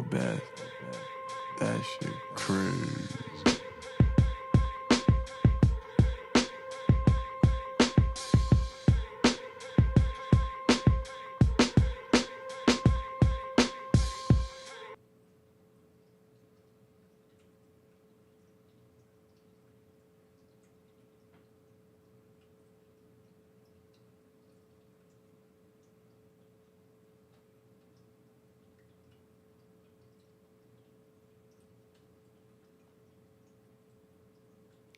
best. That shit crazy.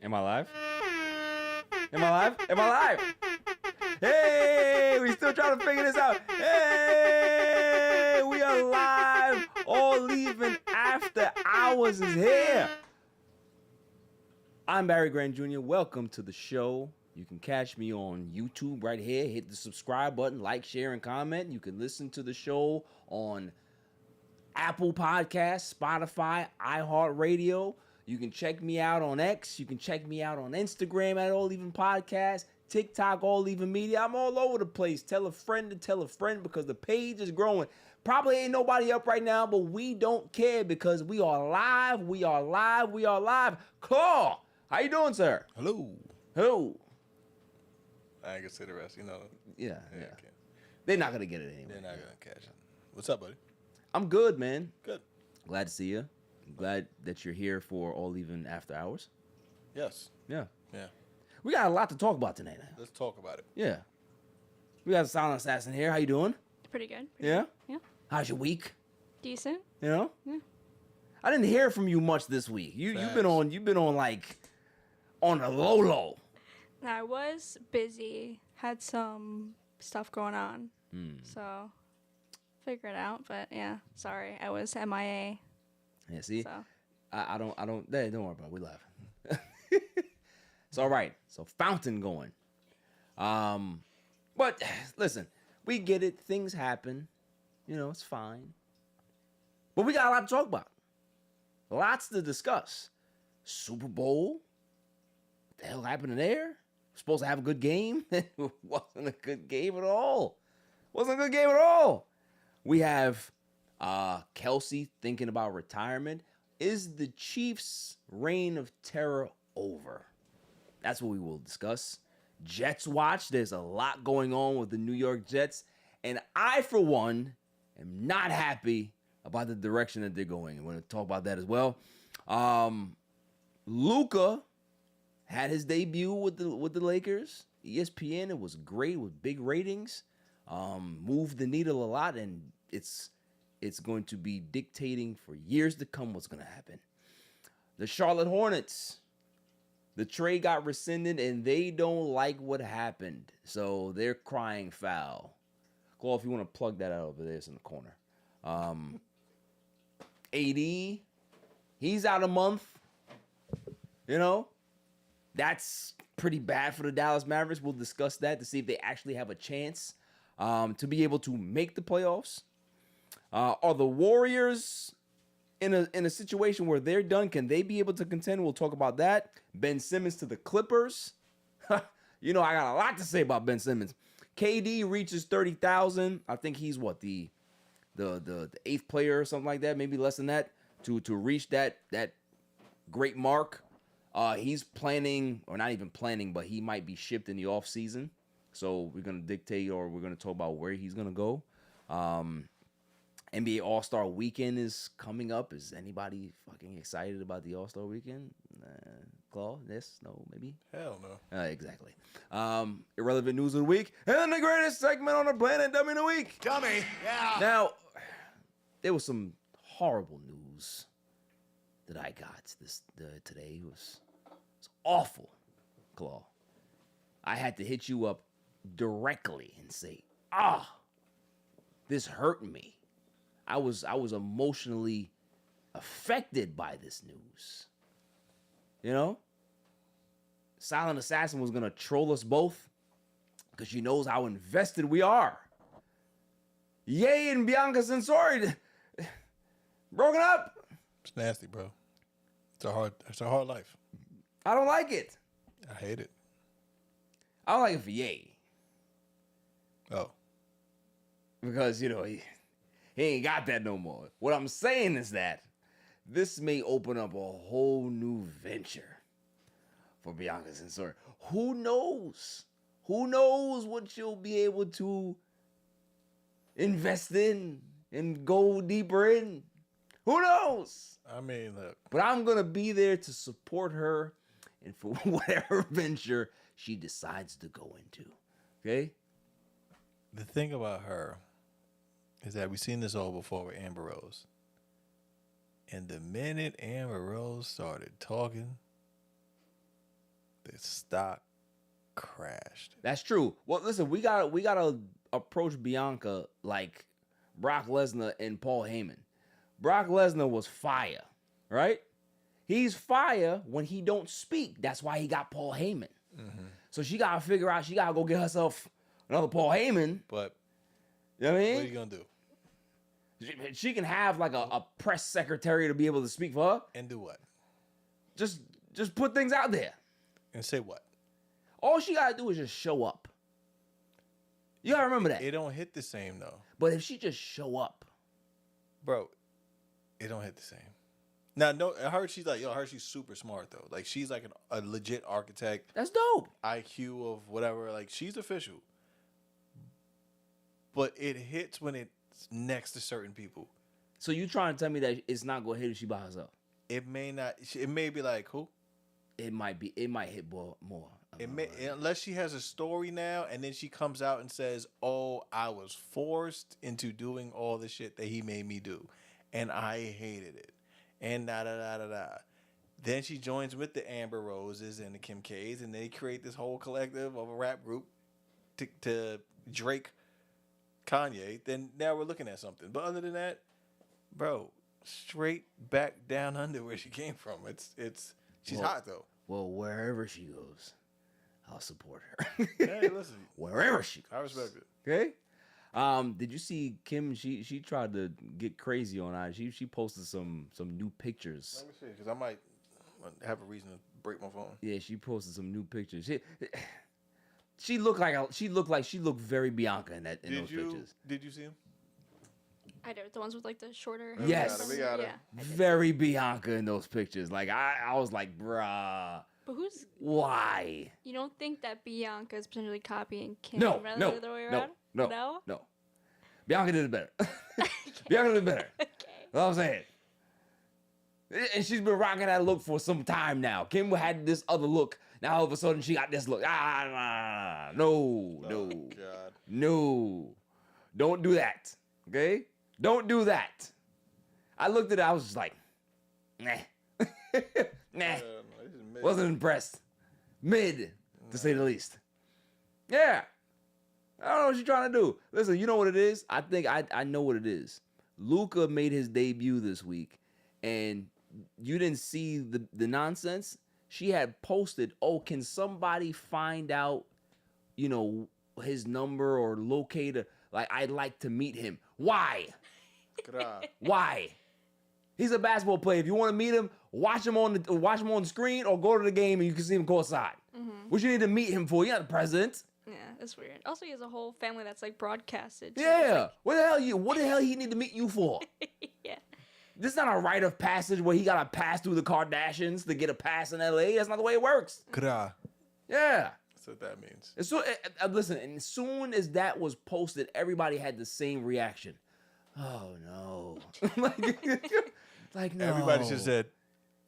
Am I live? Am I live? Am I live? Hey, we still trying to figure this out. Hey, we are live. All Leaving After Hours is here. I'm Barry Grant Jr. Welcome to the show. You can catch me on YouTube right here. Hit the subscribe button, like, share, and comment. You can listen to the show on Apple Podcasts, Spotify, iHeartRadio. You can check me out on X. You can check me out on Instagram at All Even Podcast, TikTok, All Even Media. I'm all over the place. Tell a friend to tell a friend because the page is growing. Probably ain't nobody up right now, but we don't care because we are live. We are live. We are live. Claw, how you doing, sir? Hello. Hello. I ain't gonna say the rest, you know. Yeah. They're not gonna get it anyway. They're not gonna catch it. What's up, buddy? I'm good, man. Good. Glad to see you. Glad that you're here for All Even After Hours. Yes. Yeah. Yeah. We got a lot to talk about tonight. Let's talk about it. Yeah. We got a Silent Assassin here. How you doing? Pretty good. Yeah? Yeah. How's your week? Decent. You know? Yeah. I didn't hear from you much this week. You've been on like on the low. I was busy. Had some stuff going on. So figure it out. But yeah, sorry. I was MIA. Yeah, see? So. I don't hey, don't worry about it. We laughing. It's all right. So fountain going. But listen, we get it. Things happen. You know, it's fine. But we got a lot to talk about. Lots to discuss. Super Bowl. What the hell happened there? We're supposed to have a good game. It wasn't a good game at all. Wasn't a good game at all. We have Kelce thinking about retirement. Is the Chiefs' reign of terror over? That's what we will discuss. Jets watch. There's a lot going on with the New York Jets. And I, for one, am not happy about the direction that they're going. I'm going to talk about that as well. Lukas had his debut with the Lakers. ESPN, it was great with big ratings. Moved the needle a lot, and it's going to be dictating for years to come what's going to happen. The Charlotte Hornets, the trade got rescinded, and they don't like what happened. So they're crying foul. Claw, if you want to plug that out over there, it's in the corner. AD, he's out a month. You know, that's pretty bad for the Dallas Mavericks. We'll discuss that to see if they actually have a chance to be able to make the playoffs. Are the Warriors in a situation where they're done? Can they be able to contend? We'll talk about that. Ben Simmons to the Clippers. You know, I got a lot to say about Ben Simmons. KD reaches 30,000. I think he's what the eighth player or something like that, maybe less than that, to reach that great mark. He's planning, or not even planning, but he might be shipped in the offseason. So we're gonna dictate, or we're gonna talk about where he's gonna go. NBA All-Star Weekend is coming up. Is anybody fucking excited about the All-Star Weekend? Claw? Yes? No? Maybe? Hell no. Exactly. Irrelevant news of the week. And the greatest segment on the planet, Dummy of the Week. Dummy. Yeah. Now, there was some horrible news that I got today. It was awful, Claw. I had to hit you up directly and say, this hurt me. I was emotionally affected by this news. You know? Silent Assassin was going to troll us both because she knows how invested we are. Ye and Bianca Sensori broken up. It's nasty, bro. It's a hard life. I don't like it. I hate it. I don't like it for Ye. Oh. Because, you know, He ain't got that no more. What I'm saying is that this may open up a whole new venture for Bianca Censor. Who knows? Who knows what you'll be able to invest in and go deeper in? Who knows? I mean, look. But I'm going to be there to support her and for whatever venture she decides to go into. Okay? The thing about her is that we've seen this all before with Amber Rose. And the minute Amber Rose started talking, the stock crashed. That's true. Well, listen, we gotta approach Bianca like Brock Lesnar and Paul Heyman. Brock Lesnar was fire, right? He's fire when he don't speak. That's why he got Paul Heyman. Mm-hmm. So she gotta figure out. She gotta go get herself another Paul Heyman. But you know what I mean? What are you gonna do? She can have like a press secretary to be able to speak for her. And do what? Just put things out there. And say what? All she gotta do is just show up. You gotta remember that. It don't hit the same though. But if she just show up, bro, it don't hit the same. Now, no, I heard she's like, I heard she's super smart though. Like she's like a legit architect. That's dope. IQ of whatever. Like she's official. But it hits when it's next to certain people. So you trying to tell me that it's not gonna hit if she by herself? It may not. It may be like who? It might be. It might hit more. It may, unless she has a story now, and then she comes out and says, "Oh, I was forced into doing all the shit that he made me do, and I hated it." And da da da da da. Then she joins with the Amber Roses and the Kim K's, and they create this whole collective of a rap group to Drake, Kanye. Then now we're looking at something. But other than that, bro, straight back down under where she came from. She's hot though. Well, wherever she goes, I'll support her. Hey, listen. Wherever she goes. I respect it. Okay. Did you see Kim? She tried to get crazy on that. She posted some new pictures. Let me see, because I might have a reason to break my phone. Yeah, she posted some new pictures. She looked very Bianca in those pictures. Did you see him? I do. The ones with like the shorter. Yes. We got it. Yeah. Very Bianca in those pictures. Like I was like, bruh. But why? You don't think that Bianca is potentially copying Kim? No. rather than the other way around? No. Bianca did it better. Bianca did it better. Okay. That's what I'm saying. And she's been rocking that look for some time now. Kim had this other look. Now all of a sudden she got this look. No. God. No. Don't do that. Okay? Don't do that. I looked at it, I was just like, nah. Wasn't impressed. Mid, to say the least. Yeah. I don't know what she's trying to do. Listen, you know what it is? I think I know what it is. Luka made his debut this week, and you didn't see the nonsense. She had posted, can somebody find out, his number or locate a, I'd like to meet him. Why? Why? He's a basketball player. If you want to meet him, watch him on the screen or go to the game and you can see him courtside. Mm-hmm. What you need to meet him for? You're not the president. Yeah, that's weird. Also, he has a whole family that's broadcasted. So yeah. What the hell he need to meet you for? Yeah. This is not a rite of passage where he got to pass through the Kardashians to get a pass in LA. That's not the way it works. Kra. Yeah. That's what that means. And so, listen, and as soon as that was posted, everybody had the same reaction. Oh, no. like, no. Everybody should have said,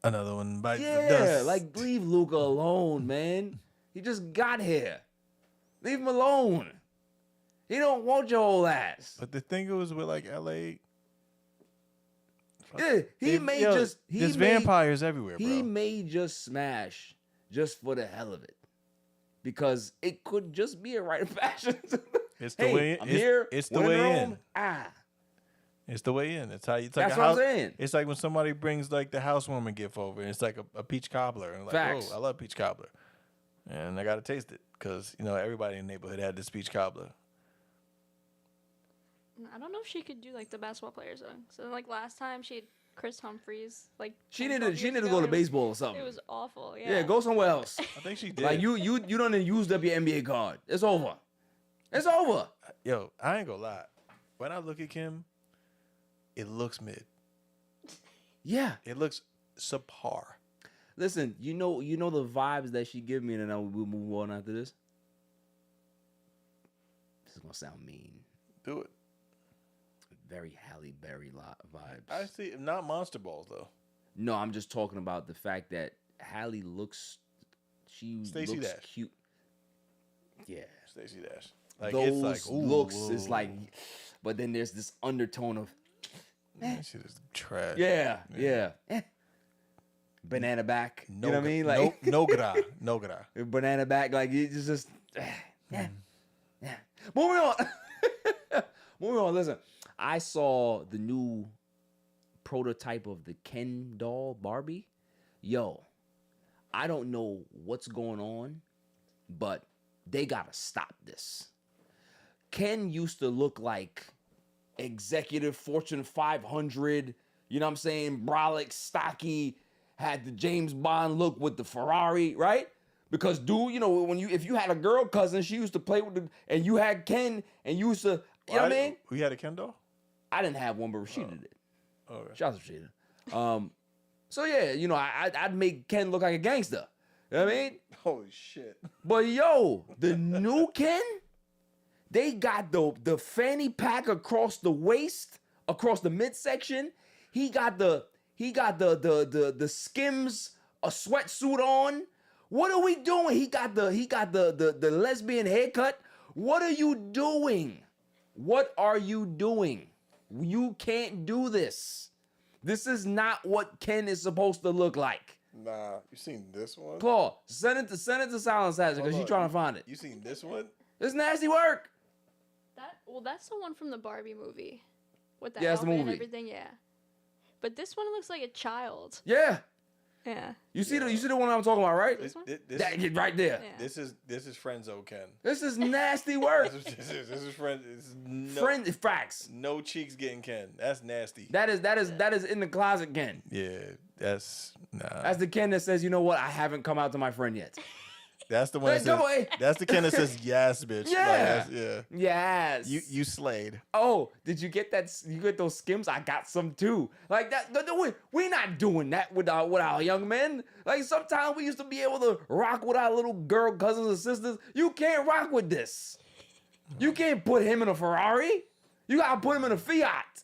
another one bites the dust. Leave Luka alone, man. He just got here. Leave him alone. He don't want your whole ass. But the thing was with LA. Yeah, there's vampires everywhere, bro. He may just smash just for the hell of it. Because it could just be a rite of passage. It's the way I'm here. It's the way in. It's the way in. It's how you. That's what I'm saying. It's like when somebody brings the housewarming gift over, and it's like a peach cobbler, and Facts. I love peach cobbler, and I gotta taste it because everybody in the neighborhood had this peach cobbler. I don't know if she could do the basketball players though. So last time she had Chris Humphries she needed to go to baseball or something. It was awful. Yeah, go somewhere else. I think she did. You don't use up your NBA card. It's over. It's over. Yo, I ain't gonna lie. When I look at Kim, it looks mid. Yeah. It looks subpar. Listen, you know the vibes that she give me, and then we'll move on after this. This is gonna sound mean. Do it. Very Halle Berry vibes. I see. Not Monster Balls though. No, I'm just talking about the fact that Halle looks. She Stacey looks Dash. cute. Yeah. Stacey Dash. Like Those it's like ooh, looks whoa. is like, but then there's this undertone of. That shit is trash. Yeah. Banana back. No, you know what I mean? Like no gra. banana back. Like it's just. Yeah. Moving on. Moving on. Listen, I saw the new prototype of the Ken doll Barbie. Yo, I don't know what's going on, but they gotta stop this. Ken used to look like executive Fortune 500, you know what I'm saying? Brolic, stocky, had the James Bond look with the Ferrari, right? Because dude, you know, if you had a girl cousin, she used to play with and you had Ken and you used to, you know what I mean? We had a Ken doll? I didn't have one, but Rashida did. Okay. Shout out to Rashida. So yeah, you know, I'd make Ken look like a gangster. You know what I mean? Holy shit. But yo, the new Ken, they got the fanny pack across the waist, across the midsection. He got the Skims, a sweatsuit on. What are we doing? He got the lesbian haircut. What are you doing? What are you doing? You can't do this. This is not what Ken is supposed to look like. Nah, you seen this one? Claw, send it to Silence Hazard because she's trying to find it. You seen this one? It's nasty work. That's the one from the Barbie movie. With the Yeah, it's the outfit and movie. everything, yeah. But this one looks like a child. Yeah. Yeah. You see the one I'm talking about, right? This one? That kid right there. Yeah. This is Friendzo Ken. This is nasty work. This is friend. Friend facts. No cheeks getting Ken. That's nasty. That is in the closet Ken. Yeah, that's nah. That's the Ken that says, you know what? I haven't come out to my friend yet. That's the one. Hey, come on, hey. That's the Ken that says yes, bitch. Yeah. Yeah. Yes. You slayed. Oh, did you get that? You get those Skims? I got some too. Like that. We're not doing that with our young men. Like sometimes we used to be able to rock with our little girl cousins and sisters. You can't rock with this. You can't put him in a Ferrari. You gotta put him in a Fiat.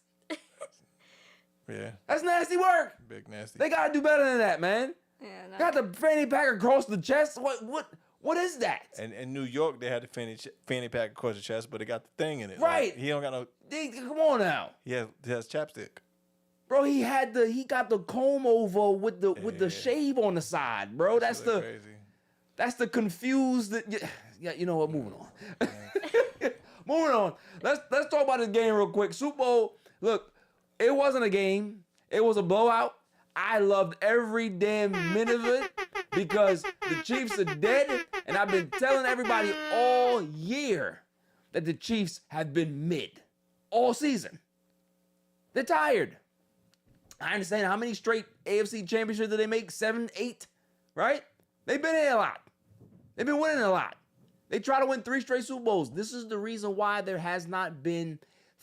Yeah. That's nasty work. Big nasty. They gotta do better than that, man. Yeah, no. Got the fanny pack across the chest. What is that? And in New York, they had the fanny pack across the chest, but it got the thing in it. Right. Like, he don't got no. Come on now. He has chapstick. Bro, he got the comb over with the shave on the side, bro. That's crazy. That's the confused. Yeah, you know what? Moving on. Moving on. Let's talk about this game real quick. Super Bowl. Look, it wasn't a game. It was a blowout. I loved every damn minute of it because the Chiefs are dead, and I've been telling everybody all year that the Chiefs have been mid all season. They're tired. I understand how many straight AFC championships did they make? 7, 8, right? They've been in a lot. They've been winning a lot. They try to win 3 straight Super Bowls. This is the reason why there has not been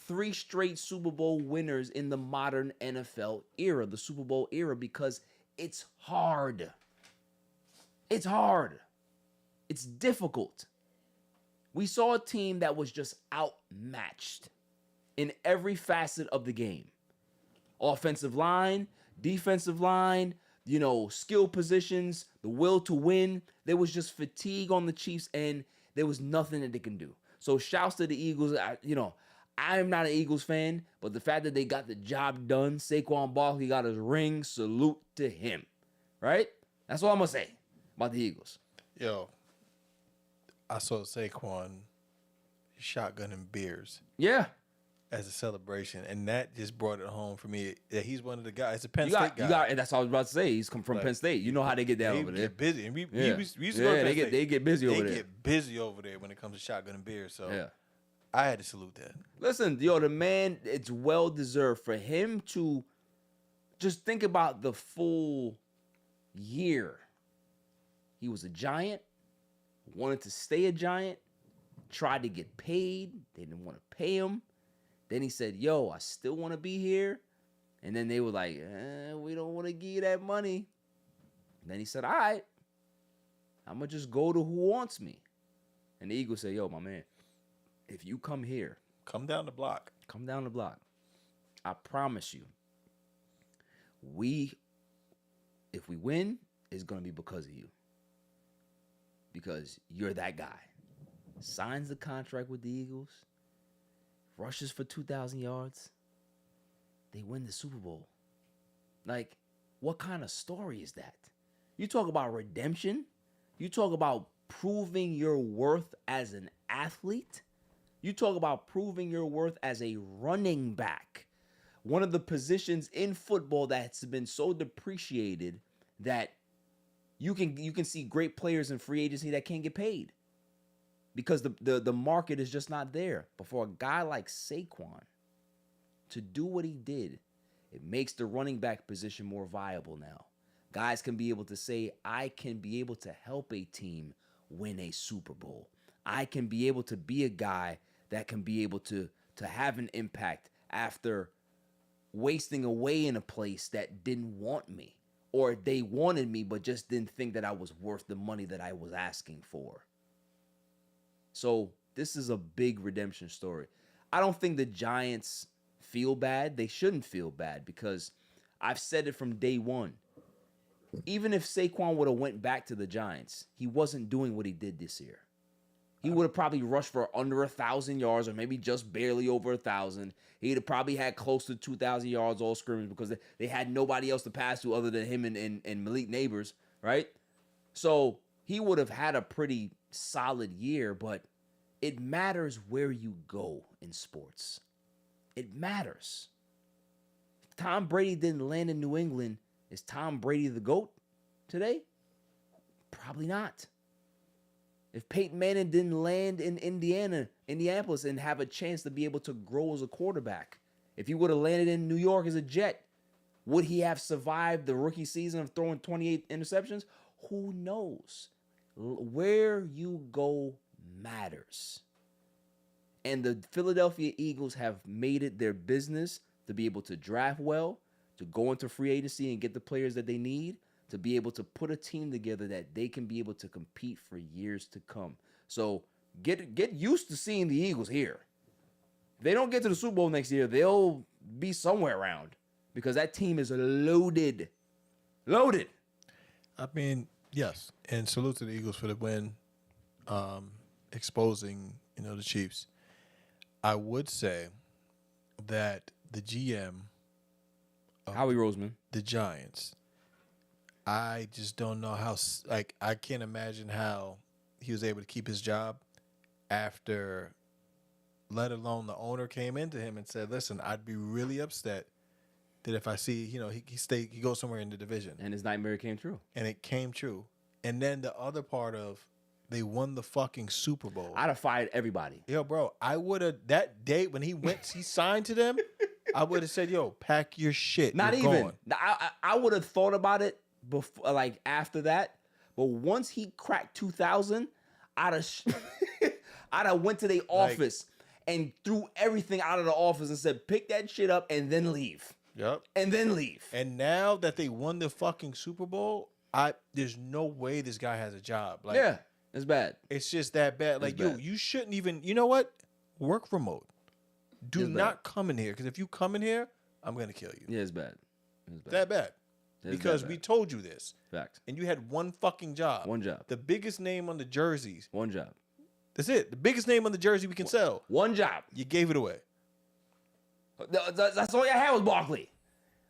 3 straight Super Bowl winners in the modern NFL era, the Super Bowl era, because it's hard. It's hard. It's difficult. We saw a team that was just outmatched in every facet of the game. Offensive line, defensive line, skill positions, the will to win. There was just fatigue on the Chiefs, and there was nothing that they can do. So shouts to the Eagles. I am not an Eagles fan, but the fact that they got the job done, Saquon Barkley got his ring, salute to him, right? That's all I'm going to say about the Eagles. Yo, I saw Saquon shotgunning beers. Yeah. As a celebration, and that just brought it home for me that he's one of the guys. It's a Penn State guy. That's what I was about to say. He's come from Penn State. You know how they get down over there. Get busy, and we used to yeah, go to Penn State. they get busy over there. They get busy over there when it comes to shotgunning beers. So yeah. I had to salute that. Listen, the man, it's well deserved for him to just think about the full year. He was a Giant, wanted to stay a Giant, tried to get paid. They didn't want to pay him. Then he said, yo, I still want to be here. And then they were like, we don't want to give you that money. And then he said, all right, I'm going to just go to who wants me. And the Eagles said, yo, my man, if you come here. Come down the block. Come down the block. I promise you, if we win, it's going to be because of you. Because you're that guy. Signs the contract with the Eagles. Rushes for 2,000 yards. They win the Super Bowl. Like, what kind of story is that? You talk about redemption. You talk about proving your worth as an athlete. You talk about proving your worth as a running back. One of the positions in football that's been so depreciated that you can see great players in free agency that can't get paid because the market is just not there. But for a guy like Saquon to do what he did, it makes the running back position more viable now. Guys can be able to say, I can be able to help a team win a Super Bowl. I can be able to be a guy that can be able to have an impact after wasting away in a place that didn't want me. Or they wanted me, but just didn't think that I was worth the money that I was asking for. So this is a big redemption story. I don't think the Giants feel bad. They shouldn't feel bad because I've said it from day one. Even if Saquon would have went back to the Giants, he wasn't doing what he did this year. He would have probably rushed for under 1,000 yards or maybe just barely over 1,000. He'd have probably had close to 2,000 yards all scrimmage because they had nobody else to pass to other than him and Malik Neighbors, right? So he would have had a pretty solid year, but it matters where you go in sports. It matters. If Tom Brady didn't land in New England, is Tom Brady the GOAT today? Probably not. If Peyton Manning didn't land in Indianapolis, and have a chance to be able to grow as a quarterback, if he would have landed in New York as a Jet, would he have survived the rookie season of throwing 28 interceptions? Who knows? Where you go matters. And the Philadelphia Eagles have made it their business to be able to draft well, to go into free agency and get the players that they need, to be able to put a team together that they can be able to compete for years to come. So get used to seeing the Eagles here. If they don't get to the Super Bowl next year, they'll be somewhere around because that team is loaded. Loaded. I mean, yes. And salute to the Eagles for the win, exposing, the Chiefs. I would say that the GM Howie Roseman, the Giants, I just don't know how, I can't imagine how he was able to keep his job after, let alone the owner came into him and said, listen, I'd be really upset that if I see, he goes somewhere in the division. and his nightmare came true. And it came true. And then the other part of, they won the fucking Super Bowl. I'd have fired everybody. Yo, bro, I would have, that day when he signed to them, I would have said, yo, pack your shit. Not You're even. going. I would have thought about it before, like after that. But once he cracked 2,000, I'd have went to the office and threw everything out of the office and said, pick that shit up and then leave. Yep. And then leave. And now that they won the fucking Super Bowl, there's no way this guy has a job. Like, yeah, it's bad. It's just that bad. Like, bad. you shouldn't even, you know what? Work remote. Do It's not come in here. Because if you come in here, I'm going to kill you. Yeah, it's bad. It's bad. That bad. It's Because that we bad. told you this. Fact. And you had one fucking job. One job. The biggest name on the jerseys. One job. That's it. The biggest name on the jersey we can sell. One job. You gave it away. That's all you had was Barkley.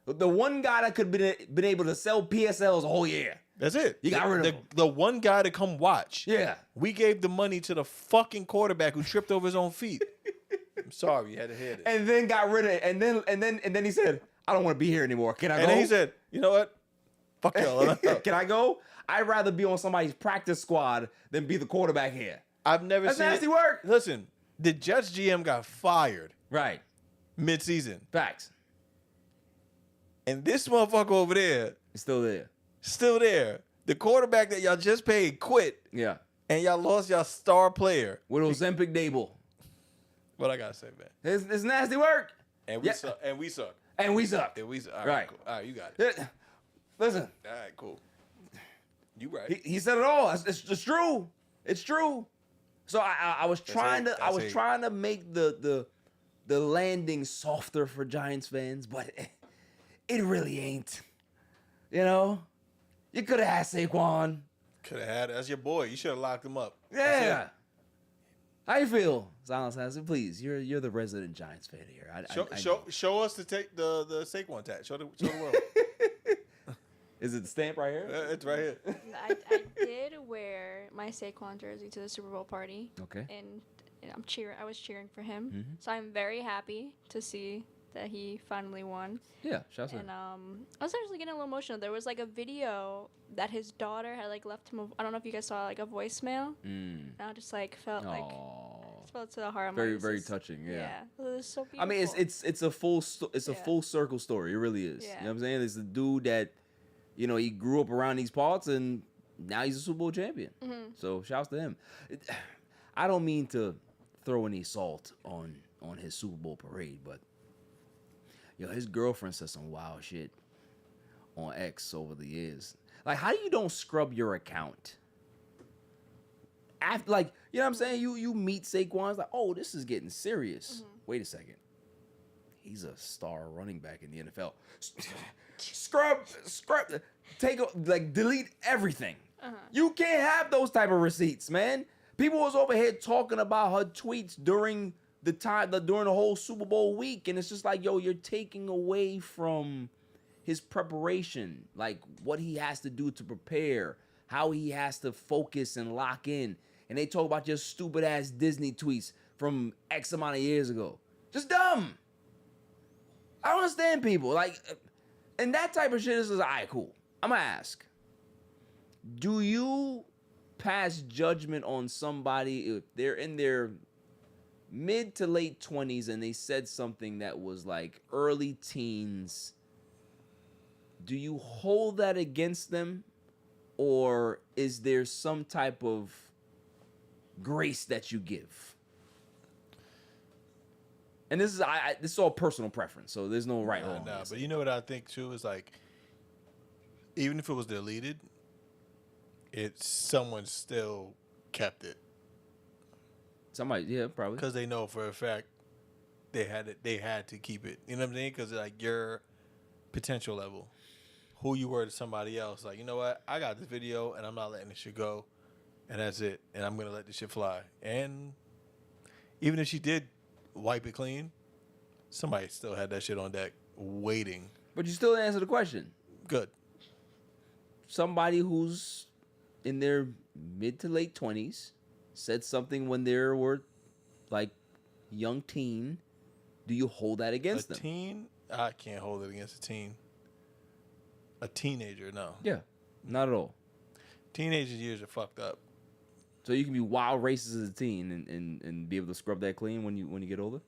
The one guy that could have been able to sell PSLs a whole year. That's it. You got rid of him. The one guy to come watch. Yeah. We gave the money to the fucking quarterback who tripped over his own feet. I'm sorry, you had to hear this. And then got rid of it. And then he said, I don't want to be here anymore. Can I go? And then he said, you know what? Fuck y'all. Can I go? I'd rather be on somebody's practice squad than be the quarterback here. I've never That's seen nasty work. Listen, the Jets GM got fired Right. mid-season. Facts. And this motherfucker over there, It's still there. still there. The quarterback that y'all just paid quit, Yeah. and y'all lost y'all star player. With Ozempic Dable. What I gotta say, man? It's nasty work. And we suck. And we suck. And we suck. And we suck. All Right. Cool. All right, you got it. Listen. All right, cool. You right. He said it all. It's true. It's true. So I was trying to make the landing softer for Giants fans, but it really ain't. You know, you could have had Saquon. Could have had it. That's your boy. You should have locked him up. Yeah. How you feel, Silence Hansen? Please, you're the resident Giants fan here. Show us the Saquon tag. Show the world. Is it the stamp right here? It's right here. I did wear my Saquon jersey to the Super Bowl party. Okay. And I was cheering for him. Mm-hmm. So I'm very happy to see that he finally won. Yeah, shout out. And I was actually getting a little emotional. There was like a video that his daughter had like left him. I don't know if you guys saw like a voicemail. And I just like felt like felt to the heart. Very touching. Yeah. It was so beautiful. I mean, it's a full circle story. It really is. Yeah. You know what I'm saying? It's a dude that, you know, he grew up around these parts and now he's a Super Bowl champion. Mm-hmm. So shouts to him. I don't mean to throw any salt on his Super Bowl parade, but yo, his girlfriend said some wild shit on X over the years. Like, how do you don't scrub your account? After, like, you know what I'm saying? You meet Saquon, it's like, oh, this is getting serious. Mm-hmm. Wait a second. He's a star running back in the NFL. Scrub, delete everything. You can't have those type of receipts, man. People was over here talking about her tweets during the whole Super Bowl week, and it's just like, yo, you're taking away from his preparation, like what he has to do to prepare, how he has to focus and lock in. And they talk about your stupid ass Disney tweets from X amount of years ago. Just dumb. I don't understand people. Like, and that type of shit is all right, cool. I'm gonna ask. Do you pass judgment on somebody if they're in their mid to late 20s and they said something that was like early teens? Do you hold that against them, or is there some type of grace that you give? And this is all personal preference, so there's no right or wrong. No, but you know what I think too is, like, even if it was deleted, someone still kept it. Somebody, yeah, probably, because they know for a fact they had to keep it. You know what I'm saying? Because like your potential level, who you were to somebody else, like, you know what? I got this video and I'm not letting this shit go, and that's it. And I'm gonna let this shit fly. And even if she did wipe it clean, somebody still had that shit on deck waiting. But you still didn't answer the question. Good. Somebody who's in their mid to late 20s said something when they were like young teen. Do you hold that against them? A teen? I can't hold it against a teen. A teenager, no. Yeah, not at all. Teenage years are fucked up. So you can be wild racist as a teen and be able to scrub that clean when you get older?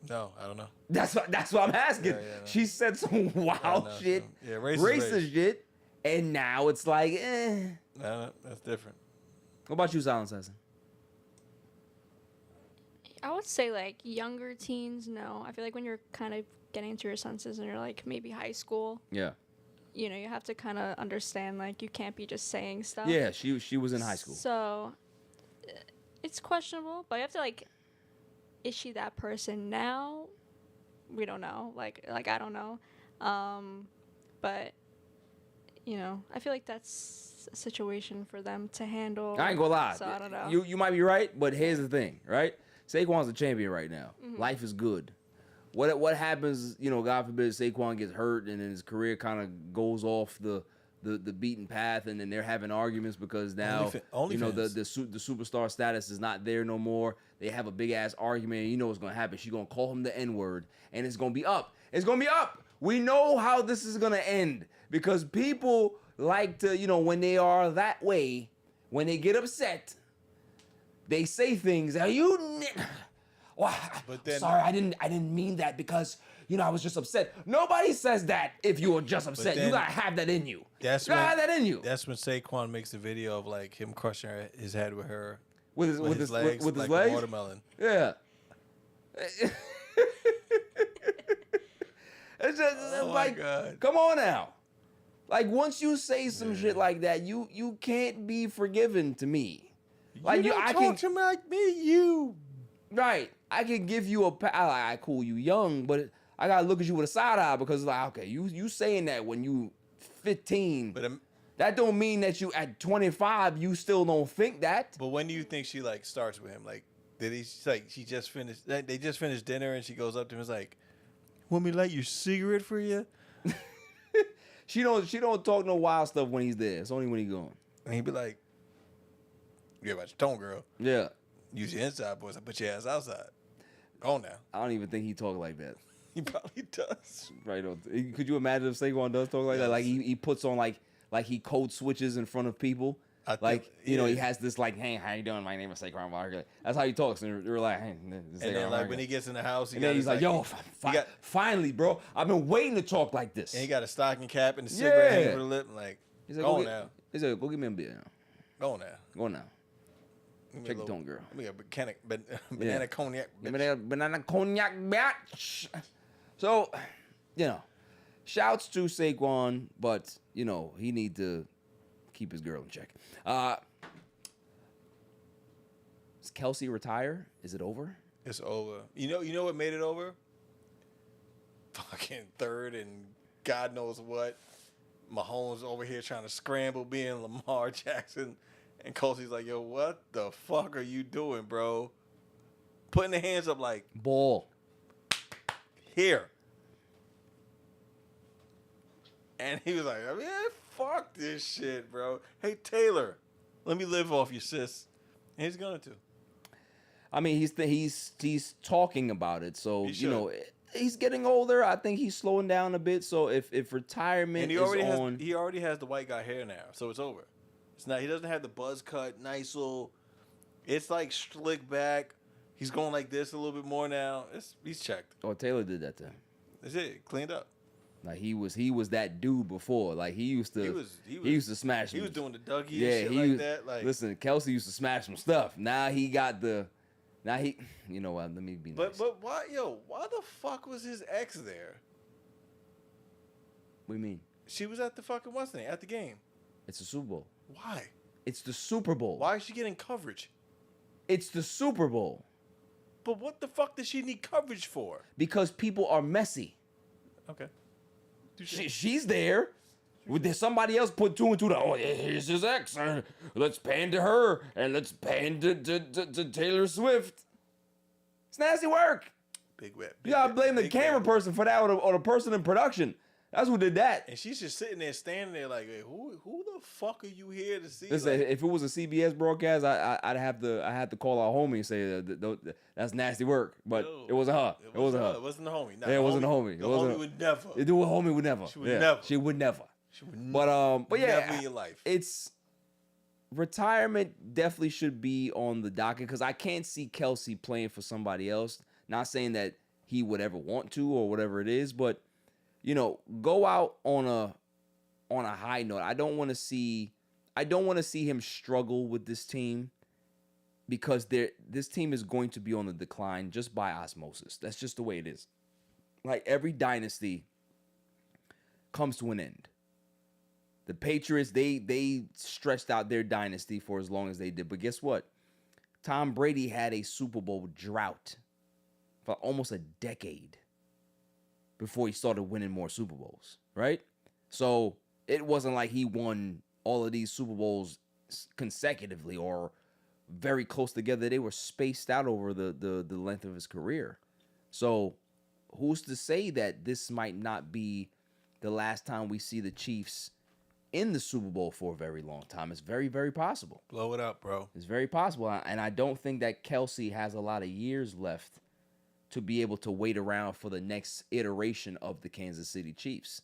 No, I don't know. That's what I'm asking. Yeah, no. She said some wild shit, Yeah, racist shit, and now it's like, No, that's different. What about you, Silence Assassin? I would say like younger teens, no. I feel like when you're kind of getting into your senses and you're like maybe high school, Yeah. you know, you have to kind of understand like you can't be just saying stuff. Yeah, she was in high school. So it's questionable, but you have to like, is she that person now? We don't know. Like I don't know. But you know, I feel like that's a situation for them to handle. I ain't gonna lie. So I don't know. You might be right, but here's the thing, right? Saquon's a champion right now. Mm-hmm. Life is good. What happens, you know, God forbid Saquon gets hurt and then his career kind of goes off the beaten path, and then they're having arguments because now you know the superstar status is not there no more. They have a big ass argument, and you know what's gonna happen. She's gonna call him the N-word, and it's gonna be up. It's gonna be up. We know how this is gonna end because people like to, you know, when they are that way, when they get upset, they say things. Are you? Well, But then, sorry, I didn't mean that because, you know, I was just upset. Nobody says that if you were just upset. then You gotta have that in you. That's You gotta have when that in you. that's when Saquon makes the video of like him crushing his head with her with his legs. like a watermelon. Yeah. It's just Oh my God. come on now. Like once you say some shit like that, you can't be forgiven to me. Like you don't talk to me like me, you. Right. I can give you I cool, you young, but I gotta look at you with a side eye because like, okay, you saying that when you 15, But that don't mean that you at 25 you still don't think that. But when do you think she like starts with him? Like, did he like she just finished? They just finished dinner and she goes up to him and is like, "Want me to light your cigarette for you?" She don't talk no wild stuff when he's there. It's only when he's gone. And he'd be like, "Yeah, about your tone, girl. Yeah. Use your inside voice. I put your ass outside. Go on now." I don't even think he talk like that. He probably does. Right. Could you imagine if Saquon does talk like that? Like he puts on like he code switches in front of people. You know, he has this like, "Hey, how you doing? My name is Saquon Barkley." That's how he talks. And we're like, "Hey," And then like when he gets in the house, and then he's like, "Yo, finally, bro, I've been waiting to talk like this." And he got a stocking cap and a cigarette hanging over the lip. Like, he's like, go on now. He said, "Go get me a beer now. Go on now. Go on now. Check your tone, girl. Let me get a banana cognac. Give me that banana cognac, bitch." So, you know, shouts to Saquon, but you know he need to keep his girl in check. Does Kelce retire? Is it over? It's over. You know what made it over? Fucking third and God knows what. Mahomes over here trying to scramble being Lamar Jackson. And Kelce's like, "Yo, what the fuck are you doing, bro?" Putting the hands up like, ball. Here. And he was like, fuck this shit, bro. Hey, Taylor, let me live off you, sis. And he's going to. I mean, he's talking about it. So, He you know, he's getting older. I think he's slowing down a bit. So if retirement and he already has the white guy hair now. So it's over. It's not. He doesn't have the buzz cut, nice little. It's like slick back. He's going like this a little bit more now. He's checked. Oh, Taylor did that to him. That's it. Cleaned up. Like he was that dude before. Like he used to smash. He was doing the Dougie yeah, and shit like that. Like, listen, Kelce used to smash some stuff. Now he got you know what? Let me be nice. But why the fuck was his ex there? What do you mean? She was at the fucking at the game. It's the Super Bowl. Why? It's the Super Bowl. Why is she getting coverage? It's the Super Bowl. But what the fuck does she need coverage for? Because people are messy. Okay. She's there. There's somebody else put two and two. Here's his ex. Let's pan to her and let's pan to Taylor Swift. It's nasty work. Big whip. You gotta blame the camera person for that, or the person in production. That's who did that. And she's just sitting there, standing there, like, hey, who the fuck are you here to see? Listen, like, if it was a CBS broadcast, I'd have to call our homie and say that's nasty work. But it wasn't her. It wasn't her. It wasn't the homie. It wasn't the homie. The homie would never. The homie would never. She would never. She would never. She would But yeah, never in your life. It's retirement definitely should be on the docket because I can't see Kelce playing for somebody else. Not saying that he would ever want to or whatever it is, but you know, go out on a high note. I don't want to see him struggle with this team because this team is going to be on the decline just by osmosis. That's just the way it is. Like every dynasty comes to an end. The Patriots, they stretched out their dynasty for as long as they did. But guess what? Tom Brady had a Super Bowl drought for almost a decade before he started winning more Super Bowls, right? So it wasn't like he won all of these Super Bowls consecutively or very close together. They were spaced out over the length of his career. So who's to say that this might not be the last time we see the Chiefs in the Super Bowl for a very long time? It's very, very possible. Blow it up, bro. It's very possible. And I don't think that Kelce has a lot of years left to be able to wait around for the next iteration of the Kansas City Chiefs,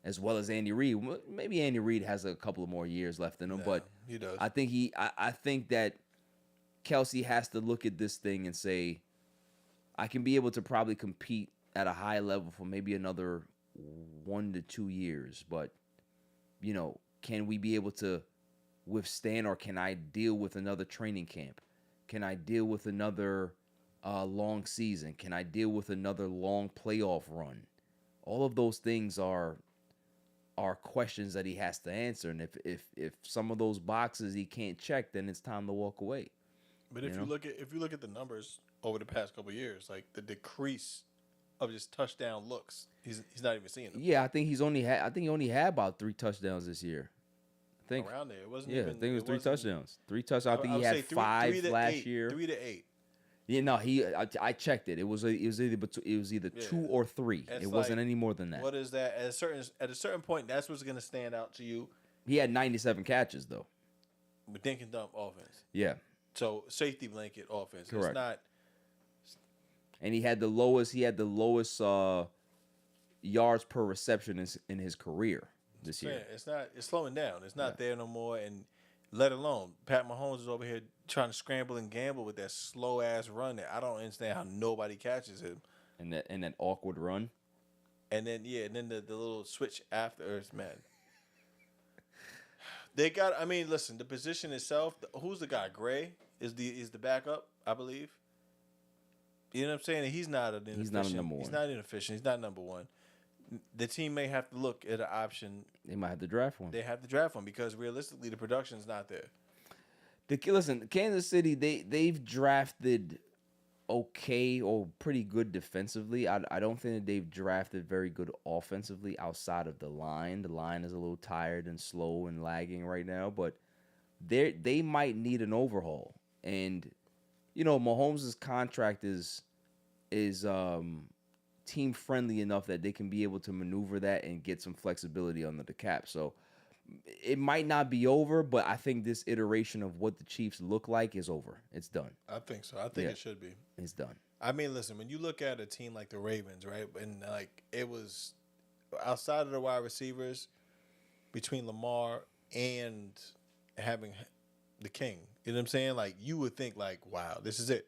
as well as Andy Reid. Maybe Andy Reid has a couple of more years left in him, but he does. I think that Kelce has to look at this thing and say, I can be able to probably compete at a high level for maybe another 1 to 2 years, but you know, can we be able to withstand, or can I deal with another training camp? Can I deal with another long season? Can I deal with another long playoff run? All of those things are questions that he has to answer. And if some of those boxes he can't check, then it's time to walk away. But if you look at the numbers over the past couple of years, like the decrease of his touchdown looks, he's not even seeing them. Yeah, I think he only had about 3 touchdowns this year. I think around there. It wasn't yeah, even, I think it was 3 touchdowns. 3 touchdowns. I think he would had say 5 last year. 3 to 8. Yeah, no, I checked it. It was either 2 or 3. It's it wasn't like, any more than that. What is that? At a certain point, that's what's going to stand out to you. He had 97 catches though. With dink and dump offense. Yeah. So safety blanket offense. Correct. It's not. And he had the lowest yards per reception in his career this year. It's not. It's slowing down. It's not there no more. And let alone Pat Mahomes is over here trying to scramble and gamble with that slow ass run. That I don't understand how nobody catches him. And that awkward run. And then the little switch after, man. They got. I mean, listen. The position itself. Who's the guy? Gray is the backup, I believe. You know what I'm saying? He's not an inefficient. He's not a number 1. He's not inefficient. He's not number 1. The team may have to look at an option. They might have to draft one. They have to draft one because realistically, the production's not there. Listen, Kansas City, they've drafted okay or pretty good defensively. I don't think that they've drafted very good offensively outside of the line. The line is a little tired and slow and lagging right now, but they might need an overhaul. And Mahomes' contract is team friendly enough that they can be able to maneuver that and get some flexibility under the cap. So it might not be over, but I think this iteration of what the Chiefs look like is over. It's done. I think so. I think it should be. It's done. I mean, listen, when you look at a team like the Ravens, right, and like it was outside of the wide receivers, between Lamar and having the King, you know what I'm saying? Like you would think, like, wow, this is it.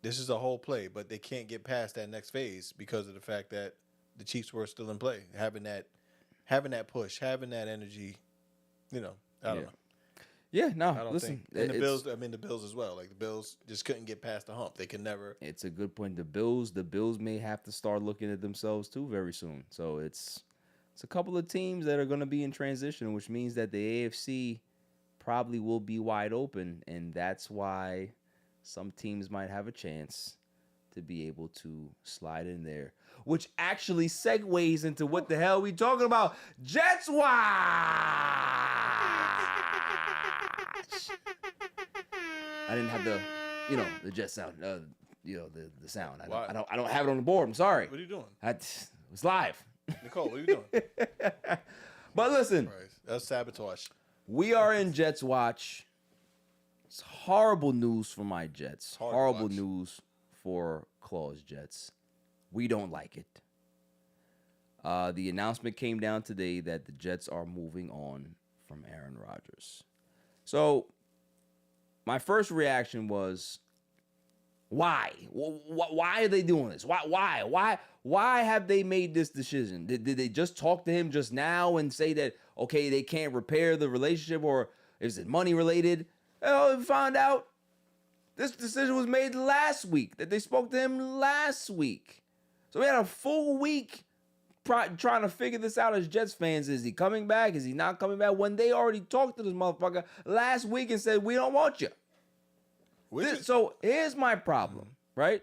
This is a whole play, but they can't get past that next phase because of the fact that the Chiefs were still in play, having that push, having that energy. I don't know. Yeah, no. I don't Listen, think. And the Bills. I mean, the Bills as well. Like the Bills just couldn't get past the hump. They could never. It's a good point. The Bills may have to start looking at themselves too very soon. So it's a couple of teams that are going to be in transition, which means that the AFC probably will be wide open, and that's why some teams might have a chance to be able to slide in there, which actually segues into what the hell we talking about. Jets Watch! I didn't have the Jet sound, the sound. I don't have it on the board. I'm sorry. What are you doing? It's live. Nicole, what are you doing? But listen, that's sabotage. we are in Jets Watch. It's horrible news for my Jets. Horrible news for Claw's Jets. We don't like it. The announcement came down today that the Jets are moving on from Aaron Rodgers. So my first reaction was, why? Why are they doing this? Why have they made this decision? Did they just talk to him just now and say that, okay, they can't repair the relationship, or is it money related? We found out this decision was made last week, that they spoke to him last week. So we had a full week trying to figure this out as Jets fans. Is he coming back? Is he not coming back? When they already talked to this motherfucker last week and said, we don't want you. So here's my problem, right?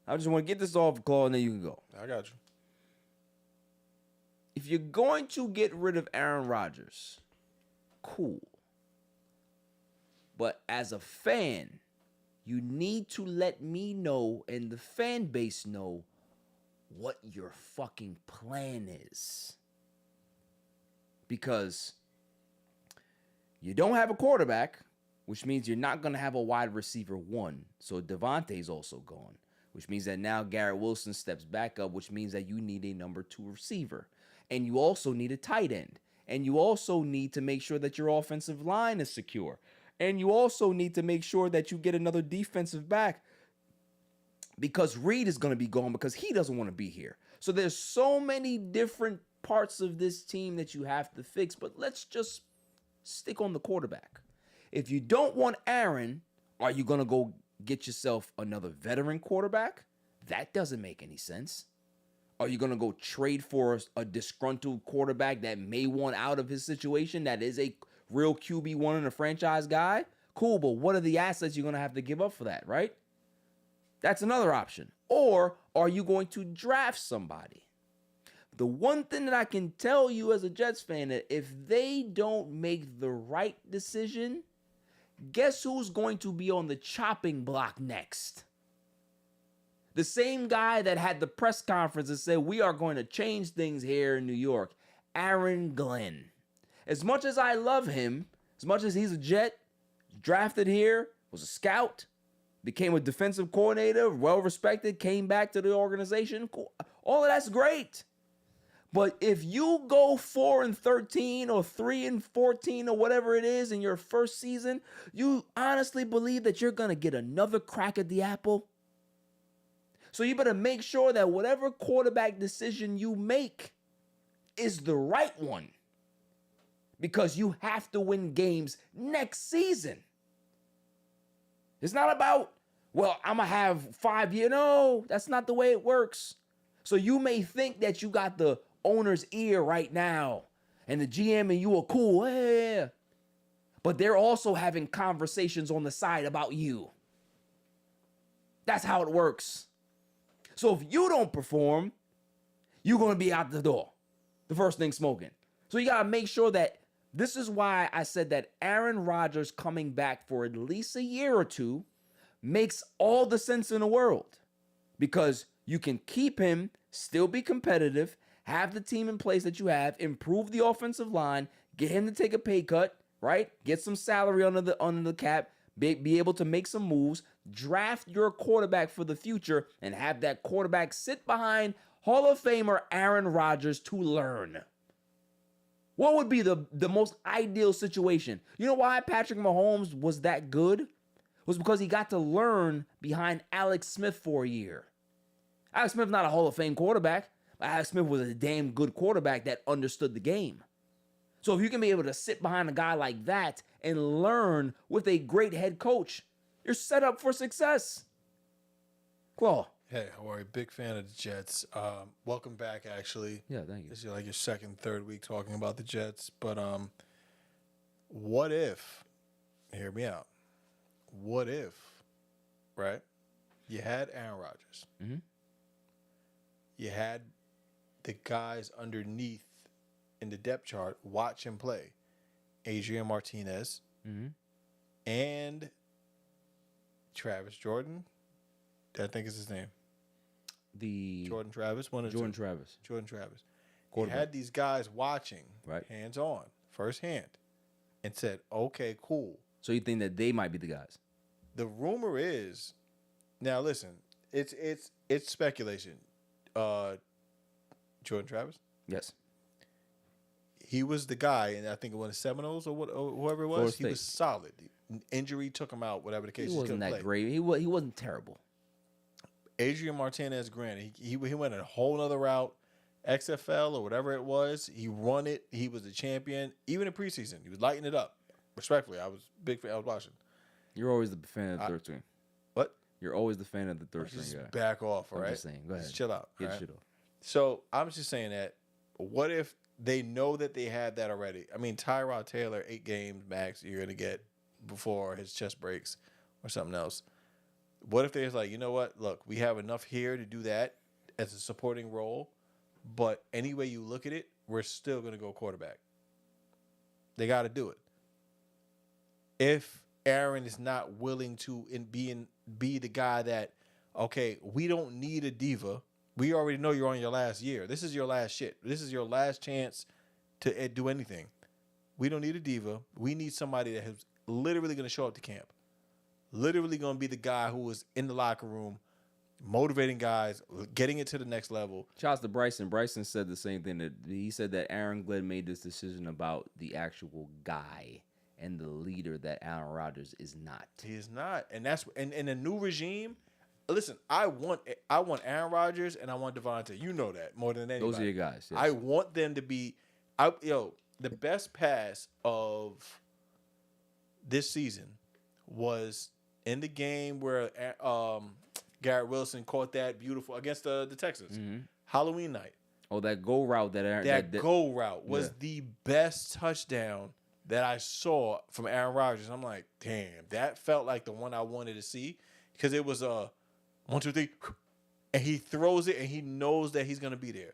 I just want to get this off, Claw, and then you can go. I got you. If you're going to get rid of Aaron Rodgers, cool. But as a fan, you need to let me know and the fan base know what your fucking plan is. Because you don't have a quarterback, which means you're not going to have a wide receiver 1. So Devontae's also gone, which means that now Garrett Wilson steps back up, which means that you need a number 2 receiver. And you also need a tight end. And you also need to make sure that your offensive line is secure. And you also need to make sure that you get another defensive back, because Reed is going to be gone because he doesn't want to be here. So there's so many different parts of this team that you have to fix, but let's just stick on the quarterback. If you don't want Aaron Are you going to go get yourself another veteran quarterback? That doesn't make any sense. Are you going to go trade for a disgruntled quarterback that may want out of his situation, that is a real QB1 and a franchise guy? Cool, but what are the assets you're going to have to give up for that, right? That's another option. Or are you going to draft somebody? The one thing that I can tell you as a Jets fan, that if they don't make the right decision, guess who's going to be on the chopping block next? The same guy that had the press conference and said, we are going to change things here in New York, Aaron Glenn. As much as I love him, as much as he's a Jet, drafted here, was a scout, became a defensive coordinator, well-respected, came back to the organization, cool. All of that's great. But if you go 4-13 or 3-14 or whatever it is in your first season, you honestly believe that you're going to get another crack at the apple? So you better make sure that whatever quarterback decision you make is the right one, because you have to win games next season. It's not about, well, I'm going to have 5 years. No, that's not the way it works. So you may think that you got the owner's ear right now and the GM and you are cool. Yeah. But they're also having conversations on the side about you. That's how it works. So if you don't perform, you're going to be out the door. The first thing smoking. So you got to make sure that, this is why I said that Aaron Rodgers coming back for at least a year or two makes all the sense in the world. Because you can keep him, still be competitive, have the team in place that you have, improve the offensive line, get him to take a pay cut, right? Get some salary under the cap, be able to make some moves, draft your quarterback for the future, and have that quarterback sit behind Hall of Famer Aaron Rodgers to learn. What would be the most ideal situation? You know why Patrick Mahomes was that good? It was because he got to learn behind Alex Smith for a year. Alex Smith's not a Hall of Fame quarterback, but Alex Smith was a damn good quarterback that understood the game. So if you can be able to sit behind a guy like that and learn with a great head coach, you're set up for success. Claw. Hey, how are you? Big fan of the Jets. Welcome back, actually. Yeah, thank you. This is like your second, third week talking about the Jets. But what if, hear me out, what if, right, you had Aaron Rodgers. Mm-hmm. You had the guys underneath in the depth chart watch him play. Adrian Martinez and Travis Jordan. I think is his name. Jordan Travis. Jordan Travis. You had these guys watching, right, hands on, firsthand, and said, okay, cool. So you think that they might be the guys? The rumor is, now listen, it's speculation. Jordan Travis? Yes. He was the guy, and I think it was the Seminoles or whoever it was. He was solid. Injury took him out, whatever the case. He wasn't that great. He wasn't terrible. Adrian Martinez, granted, he went a whole other route, XFL or whatever it was. He won it. He was the champion. Even in preseason, he was lighting it up. Respectfully, I was big fan. I was watching. You're always the fan of the third string. What? You're always the fan of the third string guy. Back off, all right? I'm just saying. Go ahead. Just chill out. Get right? shit off. So I'm just saying that, what if they know that they had that already? I mean, Tyrod Taylor, 8 games max you're going to get before his chest breaks or something else. What if they're like, you know what? Look, we have enough here to do that as a supporting role, but any way you look at it, we're still going to go quarterback. They got to do it. If Aaron is not willing to be the guy that, okay, we don't need a diva. We already know you're on your last year. This is your last shit. This is your last chance to do anything. We don't need a diva. We need somebody that is literally going to show up to camp. Literally going to be the guy who was in the locker room, motivating guys, getting it to the next level. Shouts to Bryson. Bryson said the same thing. That he said that Aaron Glenn made this decision about the actual guy and the leader that Aaron Rodgers is not. He is not. And that's in a new regime. Listen, I want Aaron Rodgers and I want Devontae. You know that more than anybody. Those are your guys. Yes. I want them to be the best pass of this season was in the game where Garrett Wilson caught that beautiful against the Texans. Halloween night. Oh, that go route that go route was the best touchdown that I saw from Aaron Rodgers. I'm like, damn, that felt like the one I wanted to see because it was a 1, 2, 3, and he throws it and he knows that he's gonna be there.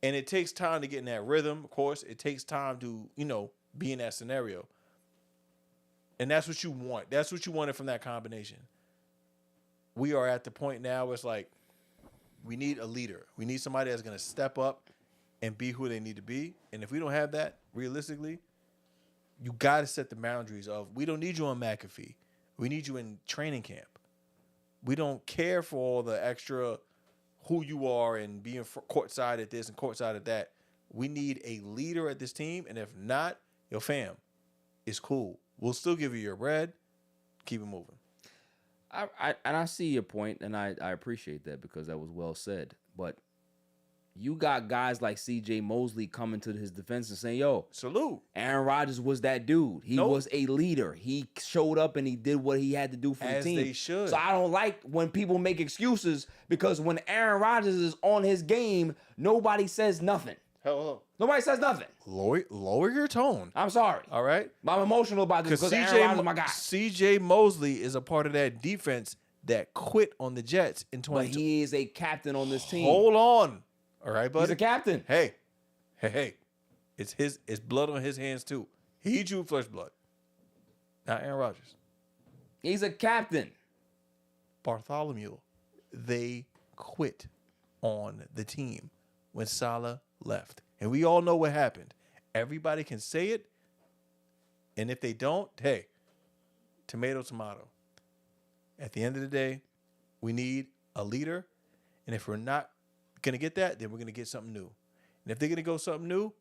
And it takes time to get in that rhythm. Of course, it takes time to be in that scenario. And that's what you want. That's what you wanted from that combination. We are at the point now where it's like, we need a leader. We need somebody that's going to step up and be who they need to be. And if we don't have that, realistically, you got to set the boundaries of, we don't need you on McAfee. We need you in training camp. We don't care for all the extra who you are and being courtside at this and courtside at that. We need a leader at this team. And if not, yo, fam, it's cool. We'll still give you your bread. Keep it moving. I see your point, and I appreciate that because that was well said. But you got guys like C.J. Mosley coming to his defense and saying, yo, salute. Aaron Rodgers was that dude. He was a leader. He showed up and he did what he had to do for the team. They should. So I don't like when people make excuses because when Aaron Rodgers is on his game, nobody says nothing. Hello. Nobody says nothing. Lower your tone. I'm sorry. All right? I'm emotional about this because Aaron Rodgers is my guy. C.J. Mosley is a part of that defense that quit on the Jets in 2020. But he is a captain on this team. Hold on. All right, buddy? He's a captain. Hey. It's blood on his hands, too. He drew flesh blood. Not Aaron Rodgers. He's a captain. Bartholomew. They quit on the team when Salah left. And we all know what happened. Everybody can say it. And if they don't, hey, tomato. At the end of the day, we need a leader. And if we're not going to get that, then we're going to get something new. And if they're going to go something new,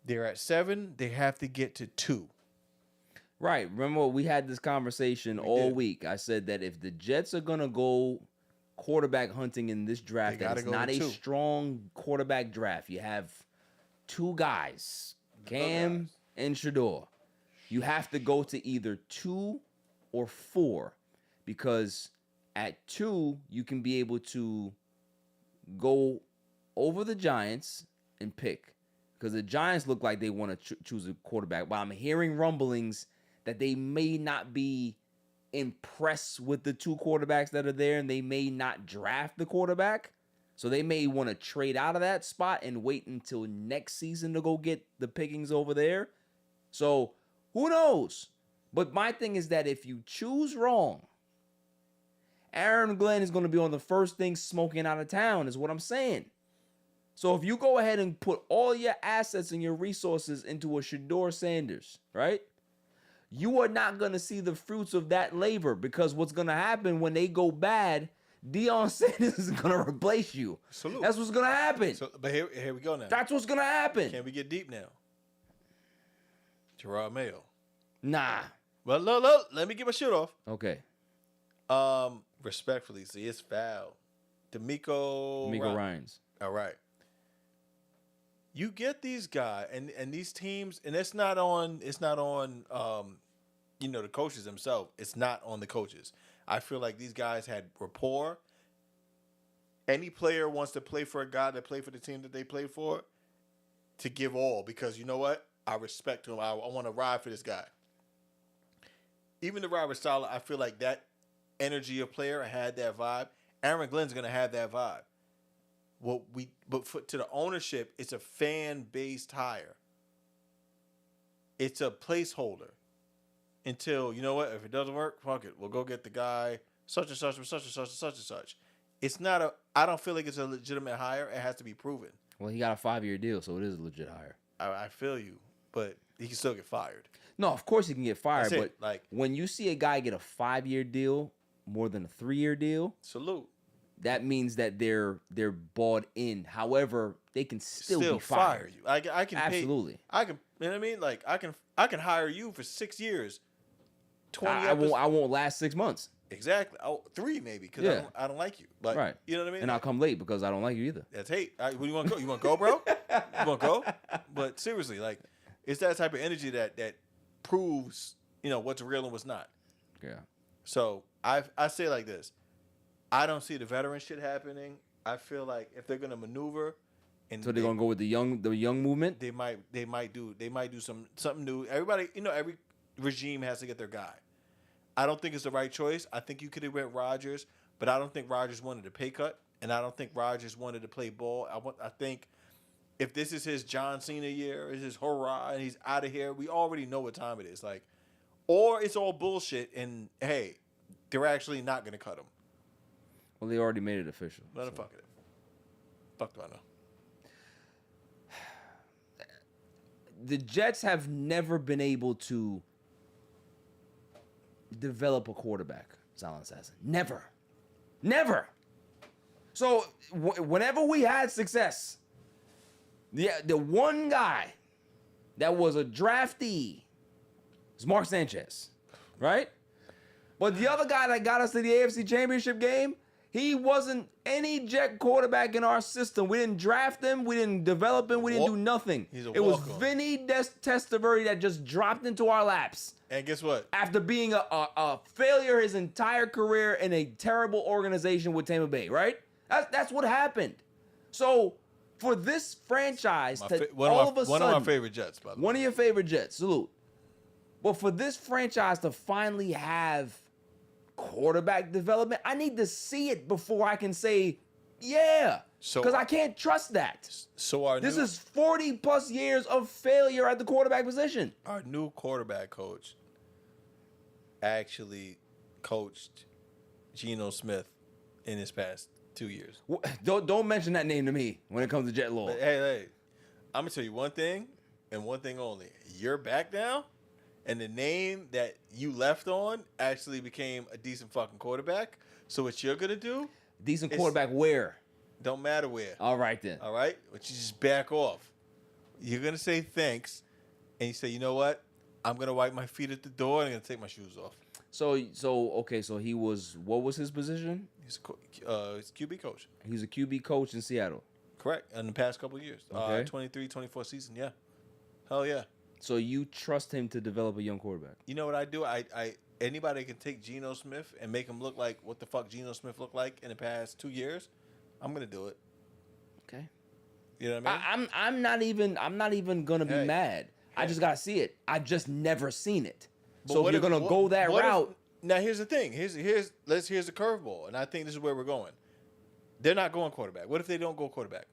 they're at 7. They have to get to 2. Right. Remember, we had this conversation all week. I said that if the Jets are going to go quarterback hunting in this draft, that it's not a strong quarterback draft. You have 2 guys, Cam and Shador. You have to go to either 2 or 4 because at 2, you can be able to go over the Giants and pick because the Giants look like they want to choose a quarterback. But I'm hearing rumblings that they may not be impressed with the 2 quarterbacks that are there and they may not draft the quarterback. So they may want to trade out of that spot and wait until next season to go get the pickings over there. So who knows? But my thing is that if you choose wrong, Aaron Glenn is going to be on the first thing smoking out of town is what I'm saying. So if you go ahead and put all your assets and your resources into a Shador Sanders, right? You are not going to see the fruits of that labor because what's going to happen when they go bad, Deion Sanders is going to replace you. Salute. That's what's going to happen. But here we go now. That's what's going to happen. Can we get deep now? Gerard Mayo. Nah. Well, look, let me get my shit off. Okay. Respectfully, see, it's foul. D'Amico Ryans. All right. You get these guys and these teams, and it's not on the coaches themselves. It's not on the coaches. I feel like these guys had rapport. Any player wants to play for a guy that played for the team that they played for to give all because you know what? I respect him. I want to ride for this guy. Even the Robert Saleh, I feel like that energy of player had that vibe. Aaron Glenn's going to have that vibe. To the ownership, it's a fan-based hire. It's a placeholder until, you know what, if it doesn't work, fuck it. We'll go get the guy such and such and such and such and such and such. It's not I don't feel like it's a legitimate hire. It has to be proven. Well, he got a 5-year deal, so it is a legit hire. I feel you, but he can still get fired. No, of course he can get fired, That's but like, when you see a guy get a 5-year deal more than a 3-year deal, salute. That means that they're bought in. However, they can still be fired. Fire you. I can absolutely. I can. You know what I mean? Like I can hire you for 6 years. 20. I won't last 6 months. Exactly. 3 maybe because I don't like you. But right. You know what I mean? And I'll come late because I don't like you either. That's hate. Where do you want to go? You want to go, bro? You want to go? But seriously, like it's that type of energy that proves what's real and what's not. Yeah. So I say it like this. I don't see the veteran shit happening. I feel like if they're gonna maneuver, and So they're gonna go with the young movement. they might do something new. Everybody, every regime has to get their guy. I don't think it's the right choice. I think you could have went Rodgers, but I don't think Rodgers wanted a pay cut, and I don't think Rodgers wanted to play ball. I think if this is his John Cena year, it's his hurrah, and he's out of here, we already know what time it is. Like, or it's all bullshit, and hey, they're actually not gonna cut him. Well, they already made it official. Let him fuck it. Fuck do I know? The Jets have never been able to develop a quarterback, Silent Assassin. Never. So whenever we had success, the one guy that was a draftee was Mark Sanchez, right? But the other guy that got us to the AFC Championship game, he wasn't any Jet quarterback in our system. We didn't draft him. We didn't develop him. We didn't do nothing. It was Vinny Testaverde that just dropped into our laps. And guess what? After being a failure his entire career in a terrible organization with Tampa Bay, right? That's what happened. So for this franchise one of my favorite Jets, by the way. One of your favorite Jets, salute. But for this franchise to finally have quarterback development, I need to see it before I can say, yeah. Because I can't trust that. So this is 40 plus years of failure at the quarterback position. Our new quarterback coach actually coached Geno Smith in his past 2 years. Don't mention that name to me when it comes to Jet Law. But hey, I'm gonna tell you one thing and one thing only. You're back now. And the name that you left on actually became a decent fucking quarterback. So what you're going to do... Decent quarterback where? Don't matter where. All right, then. All right? But you just back off. You're going to say thanks. And you say, you know what? I'm going to wipe my feet at the door and I'm going to take my shoes off. So he was... What was his position? He's QB coach. He's a QB coach in Seattle. Correct. In the past couple of years. Okay. 23-24 season. Yeah. Hell yeah. So you trust him to develop a young quarterback? You know what I do? Anybody can take Geno Smith and make him look like what the fuck Geno Smith looked like in the past 2 years. I'm gonna do it. Okay. You know what I mean? I'm not even gonna be mad. I just gotta see it. I just never seen it. But so if you're gonna go that route. Now here's the thing. Here's the curveball, and I think this is where we're going. They're not going quarterback. What if they don't go quarterback?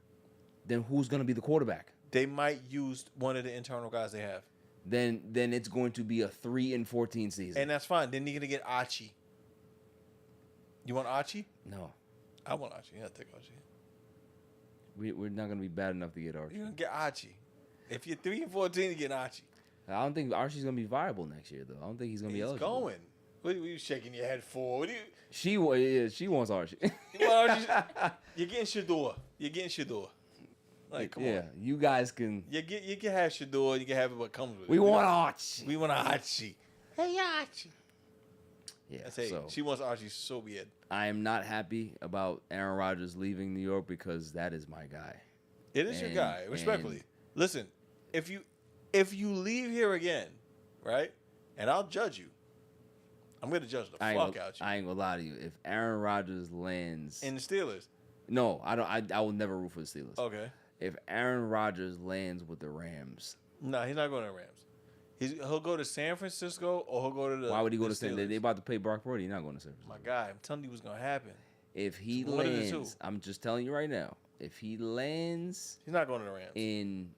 Then who's gonna be the quarterback? They might use one of the internal guys they have. Then it's going to be a 3-14 season. And that's fine. Then you're going to get Archie. You want Archie? No. I want Archie. Yeah, take Archie. We're not going to be bad enough to get Archie. You're going to get Archie. If you're 3-14, you get Archie. I don't think Archie's going to be viable next year, though. I don't think he's going to be eligible. He's going. What are you shaking your head for? What are you... She wants Archie. You want Archie? You're getting Shador. Like, come on. You guys can... You can have Shador. You can have it what comes with it. We want Archie. We want Archie. Hey, Archie. Yeah, so she wants Archie so bad. I am not happy about Aaron Rodgers leaving New York because that is my guy. It is your guy, respectfully. Listen, if you leave here again, right, and I'll judge you. I'm going to judge the fuck out you. I ain't going to lie to you. If Aaron Rodgers lands... In the Steelers? No, I don't. I will never root for the Steelers. Okay. If Aaron Rodgers lands with the Rams... No, he's not going to the Rams. He'll go to San Francisco or he'll go to the... Why would he go to San Francisco? They about to pay Brock Purdy. He's not going to San Francisco. My guy, I'm telling you what's going to happen. If he lands... I'm just telling you right now. If he lands... He's not going to the Rams. In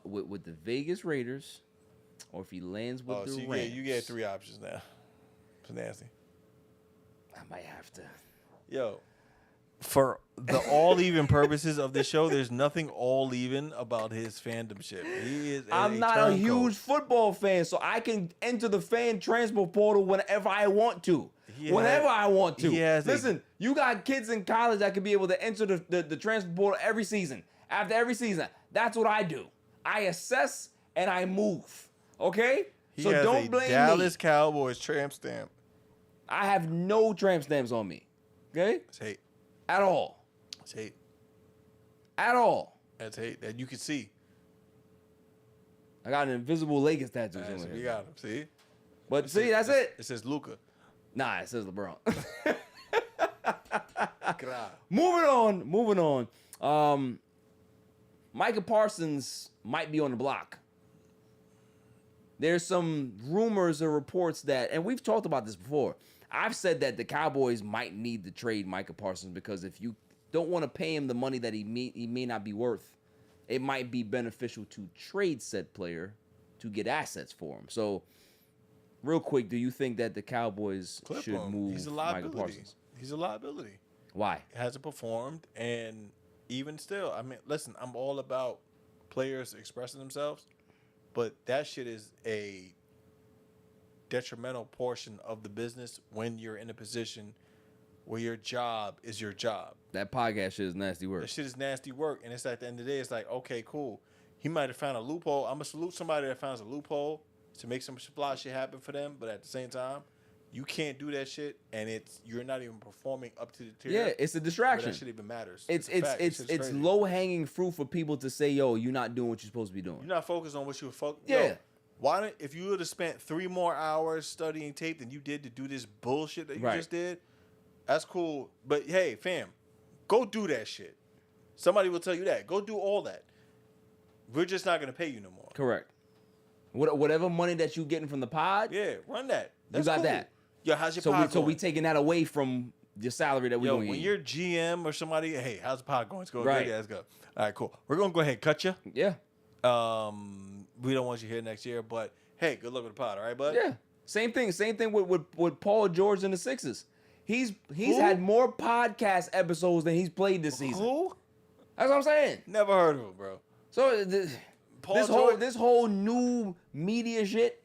with the Vegas Raiders, or if he lands with the Rams... You get 3 options now. It's nasty. I might have to... Yo... For the all-even purposes of this show, there's nothing all-even about his fandom shit. I'm not a huge football fan, so I can enter the fan transfer portal whenever I want to. Whenever I want to. Listen, you got kids in college that could be able to enter the transfer portal every season. After every season. That's what I do. I assess and I move. Okay? So don't blame me. Dallas Cowboys tramp stamp. I have no tramp stamps on me. Okay? It's hate. At all. That's hate. At all. That's hate. That you can see. I got an invisible Lakers tattoo. We got him. See? But see, that's it. It says Luka. Nah, it says LeBron. Moving on. Micah Parsons might be on the block. There's some rumors or reports that, and we've talked about this before. I've said that the Cowboys might need to trade Micah Parsons because if you don't want to pay him the money that he may not be worth, it might be beneficial to trade said player to get assets for him. So, real quick, do you think that the Cowboys should move Micah Parsons? He's a liability. Why? He hasn't performed, and even still, I mean, listen, I'm all about players expressing themselves, but that shit is a detrimental portion of the business when you're in a position where your job is your job. That podcast shit is nasty work. That shit is nasty work, and it's at the end of the day, it's like, okay, cool. He might have found a loophole. I'm going to salute somebody that finds a loophole to make some fly shit happen for them, but at the same time, you can't do that shit, and you're not even performing up to the tier. Yeah, it's a distraction. That shit even matters. It's low hanging fruit for people to say, yo, you're not doing what you're supposed to be doing. You're not focused on what you were focused. Yeah. Yo, why don't, if you would have spent 3 more hours studying tape than you did to do this bullshit that you just did, that's cool. But hey, fam, go do that shit. Somebody will tell you that. Go do all that. We're just not gonna pay you no more. Correct. Whatever money that you getting from the pod, yeah, run that. That's you got cool. that. Yo, how's your pod going? So we taking that away from your salary that we Yo, gonna when get. you're GM or somebody, hey, how's the pod going? It's going Right. good. Yeah, let's go. All right, cool. We're gonna go ahead and cut you. Yeah. We don't want you here next year, but hey, good luck with the pod. All right, bud. Yeah. Same thing with Paul George and the Sixers. He's had more podcast episodes than he's played this season. Who? That's what I'm saying. Never heard of him, bro. So George? this whole new media shit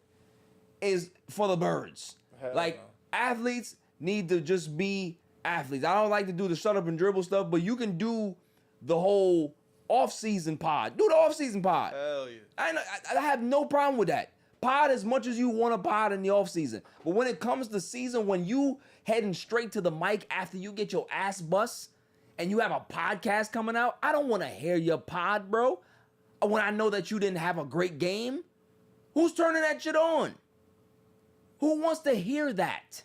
is for the birds. Hell like no. athletes need to just be athletes. I don't like to do the shut up and dribble stuff, but you can do the whole off-season pod. Do the off-season pod. Hell yeah. I have no problem with that. Pod as much as you want to pod in the offseason. But when it comes to season, when you heading straight to the mic after you get your ass bust and you have a podcast coming out, I don't want to hear your pod, bro. When I know that you didn't have a great game. Who's turning that shit on? Who wants to hear that?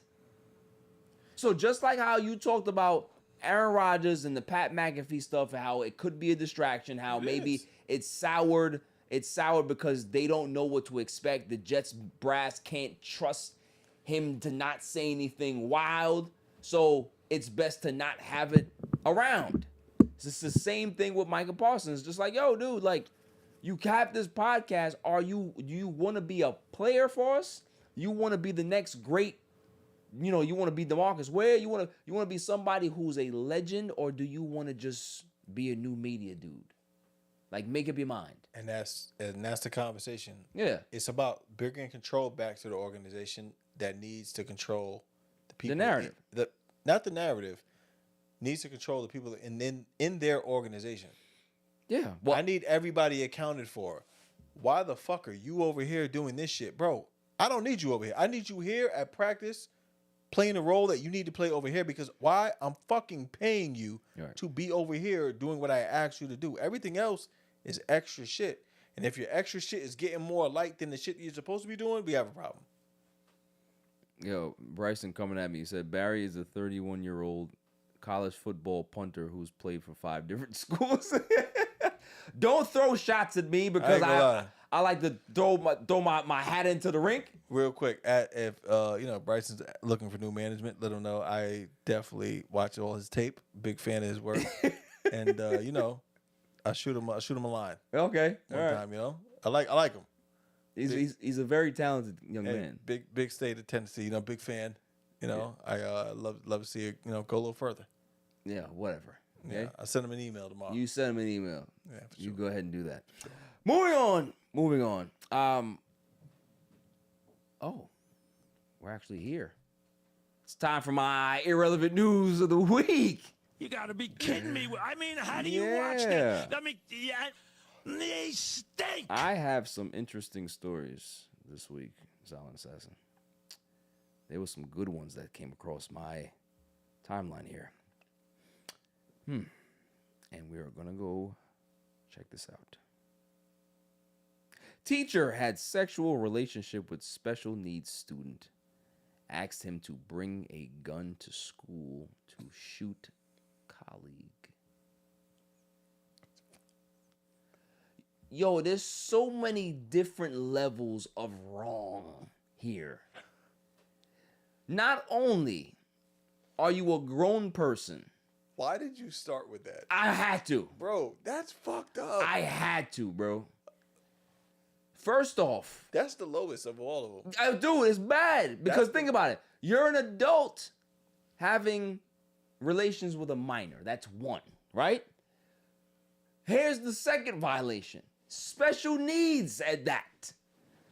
So just like how you talked about Aaron Rodgers and the Pat McAfee stuff, how it could be a distraction, how maybe it's soured because they don't know what to expect. The Jets brass can't trust him to not say anything wild, so it's best to not have it around. It's the same thing with Micah Parsons. Just like, yo, dude, like, you have this podcast. Do you want to be a player for us? You want to be the next great, you want to be DeMarcus Ware? You want to be somebody who's a legend, or do you want to just be a new media dude? Like, make up your mind. And that's the conversation. Yeah. It's about bringing control back to the organization that needs to control the people. The narrative. Not the narrative. Needs to control the people in their organization. Yeah. Well, I need everybody accounted for. Why the fuck are you over here doing this shit? Bro, I don't need you over here. I need you here at practice playing the role that you need to play over here because why? I'm fucking paying you to be over here doing what I asked you to do. Everything else is extra shit. And if your extra shit is getting more light than the shit you're supposed to be doing, we have a problem. Yo, Bryson coming at me. He said Barry is a 31-year-old college football punter who's played for 5 different schools. Don't throw shots at me because I like to throw my hat into the rink. Real quick, if Bryson's looking for new management, let him know I definitely watch all his tape. Big fan of his work, and I shoot him a line. Okay, one time. I like him. He's a very talented young man. Big state of Tennessee. Big fan. I love to see it. Go a little further. Yeah, whatever. Okay? Yeah, I send him an email tomorrow. You send him an email. Yeah, for you sure. go ahead and do that. Moving on. We're actually here. It's time for my irrelevant news of the week. You gotta be kidding me. I mean, how do you watch that? I mean, they stink. I have some interesting stories this week, Silent Assassin. There were some good ones that came across my timeline here. And we are going to go check this out. Teacher had sexual relationship with special needs student. Asked him to bring a gun to school to shoot colleague. Yo, there's so many different levels of wrong here. Not only are you a grown person. Why did you start with that? I had to. Bro, that's fucked up. I had to, bro. First off. That's the lowest of all of them. Dude, it's bad. Because think about it. You're an adult having relations with a minor. That's one, right? Here's the second violation. Special needs at that.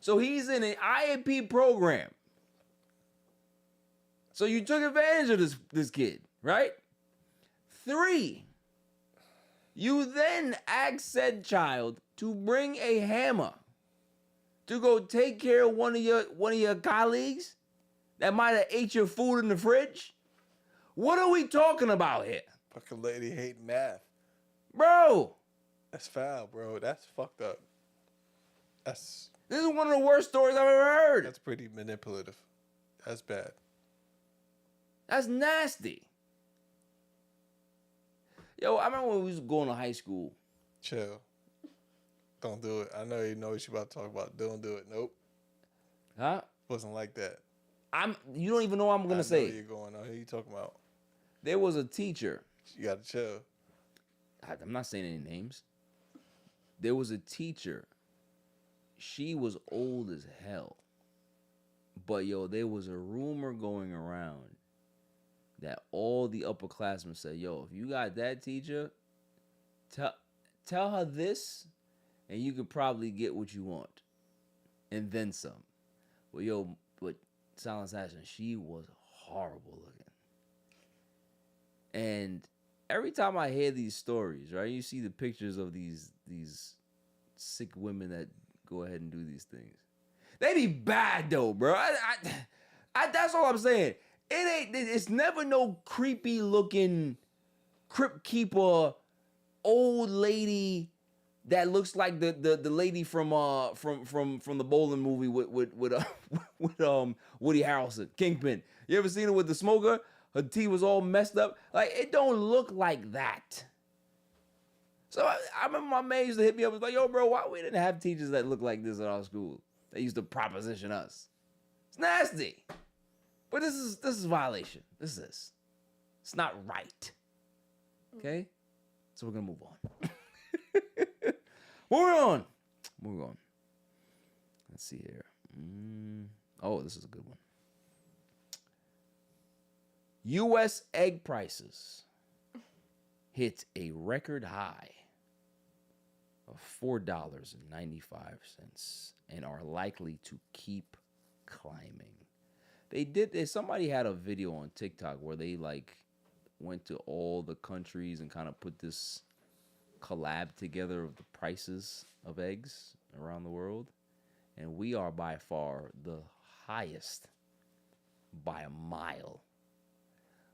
So he's in an IEP program. So you took advantage of this kid, right? 3, you then ask said child to bring a hammer to go take care of one of your colleagues that might have ate your food in the fridge. What are we talking about here? Fucking lady hating math. Bro. That's foul, bro. That's fucked up. This is one of the worst stories I've ever heard. That's pretty manipulative. That's bad. That's nasty. Yo, I remember when we was going to high school. Chill. Don't do it. I know you know what you're about to talk about. Don't do it. Nope. Huh? Wasn't like that. You don't even know what I'm gonna say. Where you're going. Who you talking about? There was a teacher. You gotta chill. I'm not saying any names. There was a teacher. She was old as hell. But yo, there was a rumor going around that all the upperclassmen said, yo, if you got that teacher, tell her this, and you could probably get what you want. And then some. But Silent Assassin, she was horrible looking. And every time I hear these stories, right, you see the pictures of these sick women that go ahead and do these things. They be bad though, bro. That's all I'm saying. It's never no creepy looking crypt keeper old lady that looks like the lady from the bowling movie with Woody Harrelson, Kingpin. You ever seen her with the smoker? Her teeth was all messed up. Like, it don't look like that. So I remember my man used to hit me up. Was like, yo, bro, why we didn't have teachers that look like this at our school? They used to proposition us. It's nasty. But this is violation. This is. It's not right. Okay? So we're gonna move on. Moving on. Let's see here. Oh, this is a good one. U.S. egg prices hit a record high of $4.95 and are likely to keep climbing. Somebody had a video on TikTok where they went to all the countries and kind of put this collab together of the prices of eggs around the world. And we are by far the highest by a mile.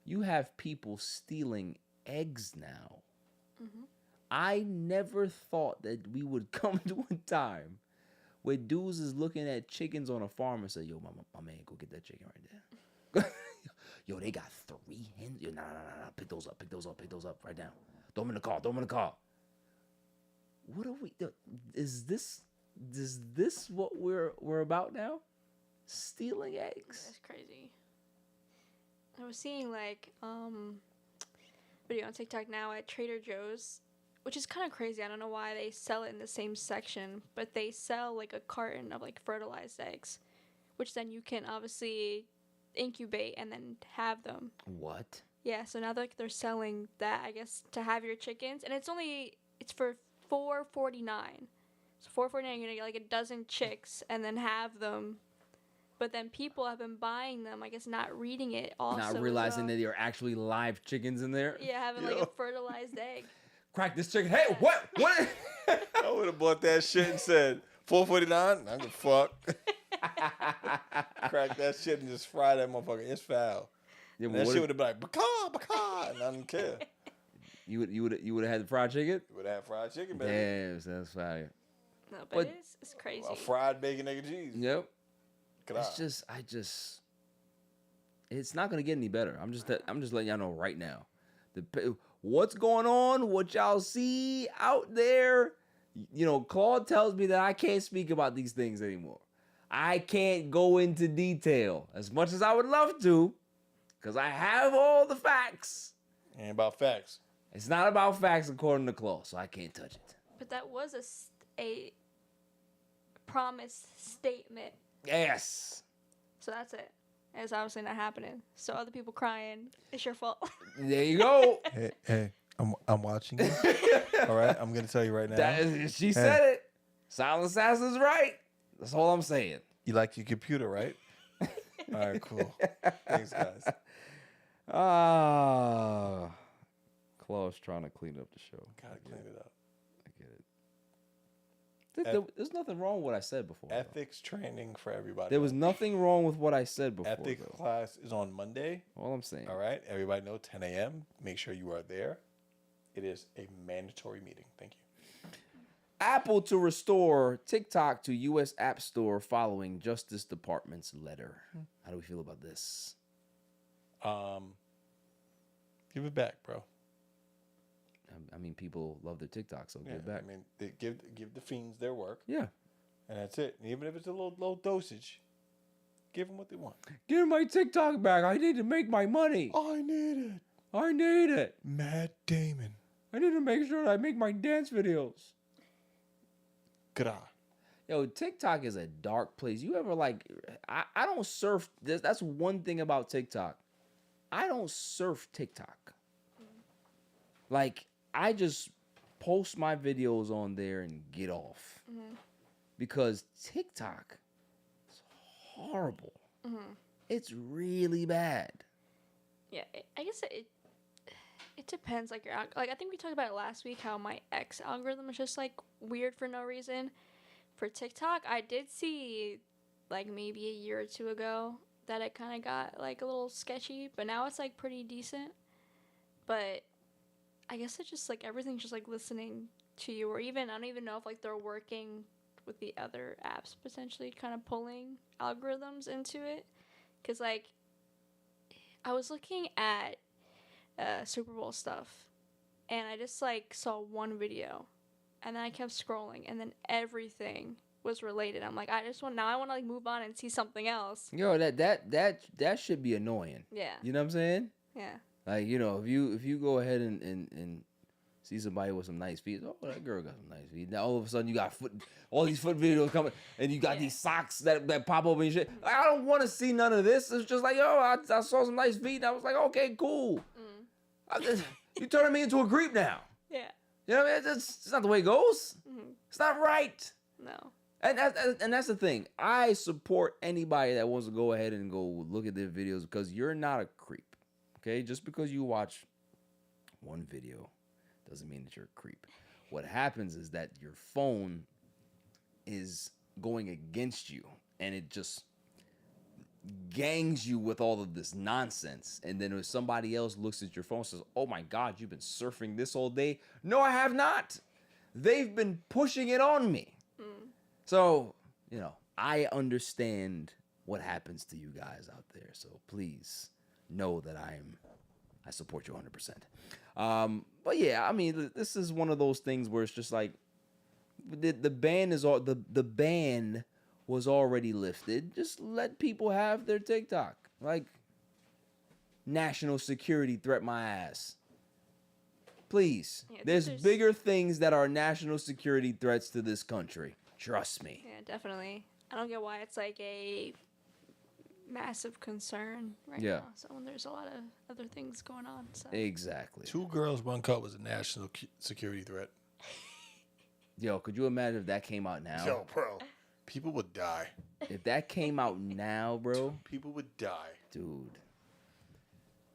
You have people stealing eggs now. Mm-hmm. I never thought that we would come to a time where dudes is looking at chickens on a farm and say, yo, my man, go get that chicken right there. Yo, they got 3 hens. Yo, nah. Pick those up right now. Throw them in the car. What are we doing? Is this what we're about now? Stealing eggs? That's crazy. I was seeing video on TikTok now at Trader Joe's, which is kind of crazy. I don't know why they sell it in the same section, but they sell a carton of fertilized eggs, which then you can obviously incubate and then have them. What? Yeah, so now they're selling that, I guess, to have your chickens, and it's for $4.49. So $4.49, you're gonna get a dozen chicks and then have them. But then people have been buying them, I guess, not reading it also. Not realizing that there are actually live chickens in there. Yeah, having a fertilized egg. Crack this chicken. Hey, what? I would have bought that shit and said $4.49. I give a fuck. Crack that shit and just fry that motherfucker. It's foul. Yeah, that shit would have been like baka, and I didn't care. You would have had the fried chicken. You would have had fried chicken, baby. Damn, that's fire. No, but, But- it's crazy. A fried bacon, egg, and cheese. Yep. Get It's out. just, it's not gonna get any better. I'm just letting y'all know right now. What's going on? What y'all see out there? Claude tells me that I can't speak about these things anymore. I can't go into detail as much as I would love to, because I have all the facts. Ain't about facts. It's not about facts according to Claude, so I can't touch it. But that was a promise statement. Yes. So that's it. It's obviously not happening. So other people crying, it's your fault. There you go. Hey, I'm watching you. All right, I'm gonna tell you right now. She said it. Silent Assassin's right. That's all I'm saying. You like your computer, right? All right, cool. Thanks, guys. Claude's trying to clean up the show. Gotta clean it up. I get it. There's nothing wrong with what I said before. though. Ethics training for everybody. There was nothing wrong with what I said before. Ethics though. class is on Monday. All I'm saying. All right, everybody know 10 a.m. Make sure you are there. It is a mandatory meeting. Thank you. Apple to restore TikTok to U.S. App Store following Justice Department's letter. How do we feel about this? Give it back, bro. I mean, people love their TikTok, so give it back. I mean, give the fiends their work, Yeah. and that's it. And even if it's a low dosage, give them what they want. Give my TikTok back. I need to make my money. I need it. I need it. Matt Damon. I need to make sure that I make my dance videos. Gra. Yo, TikTok is a dark place. You ever I don't surf. That's one thing about TikTok. I don't surf TikTok. Like, I just post my videos on there and get off. Because TikTok is horrible. It's really bad. Yeah, I guess it depends. Like I think we talked about it last week. How my X algorithm is just like weird for no reason. For TikTok, I did see like maybe a year or two ago that it kind of got like a little sketchy, but now it's like pretty decent. But I guess it's just like everything's just like listening to you, or even I don't even know if like they're working with the other apps potentially kind of pulling algorithms into it. Cause like I was looking at Superbowl stuff, and I just like saw one video, and then I kept scrolling, and then everything was related. I'm like, I want to like move on and see something else. Yo, that should be annoying. Yeah. You know what I'm saying? Yeah. Like, if you go ahead and see somebody with some nice feet, oh, that girl got some nice feet. Now all of a sudden you got all these foot videos coming, and you got these socks that pop up and shit. Like, I don't want to see none of this. It's just like, yo, I saw some nice feet, and I was like, okay, cool. You turning me into a creep now. Yeah. You know what I mean? It's not the way it goes. It's not right. No. And that's the thing. I support anybody that wants to go ahead and go look at their videos, because you're not a creep. Okay? Just because you watch one video doesn't mean that you're a creep. What happens is that your phone is going against you, and it just gangs you with all of this nonsense. And then if somebody else looks at your phone and says, oh my God, you've been surfing this all day. No, I have not. They've been pushing it on me. So, I understand what happens to you guys out there. So please know that I support you 100%. But yeah, I mean, this is one of those things where it's just like the ban was already lifted. Just let people have their TikTok. Like, national security threat my ass. Please. Yeah, there's bigger things that are national security threats to this country. Trust me. Yeah, definitely. I don't get why it's like a massive concern right now. So when there's a lot of other things going on. So. Exactly. 2 girls, 1 cup was a national security threat. Yo, could you imagine if that came out now? Yo, bro. People would die. If that came out now, bro. People would die. Dude.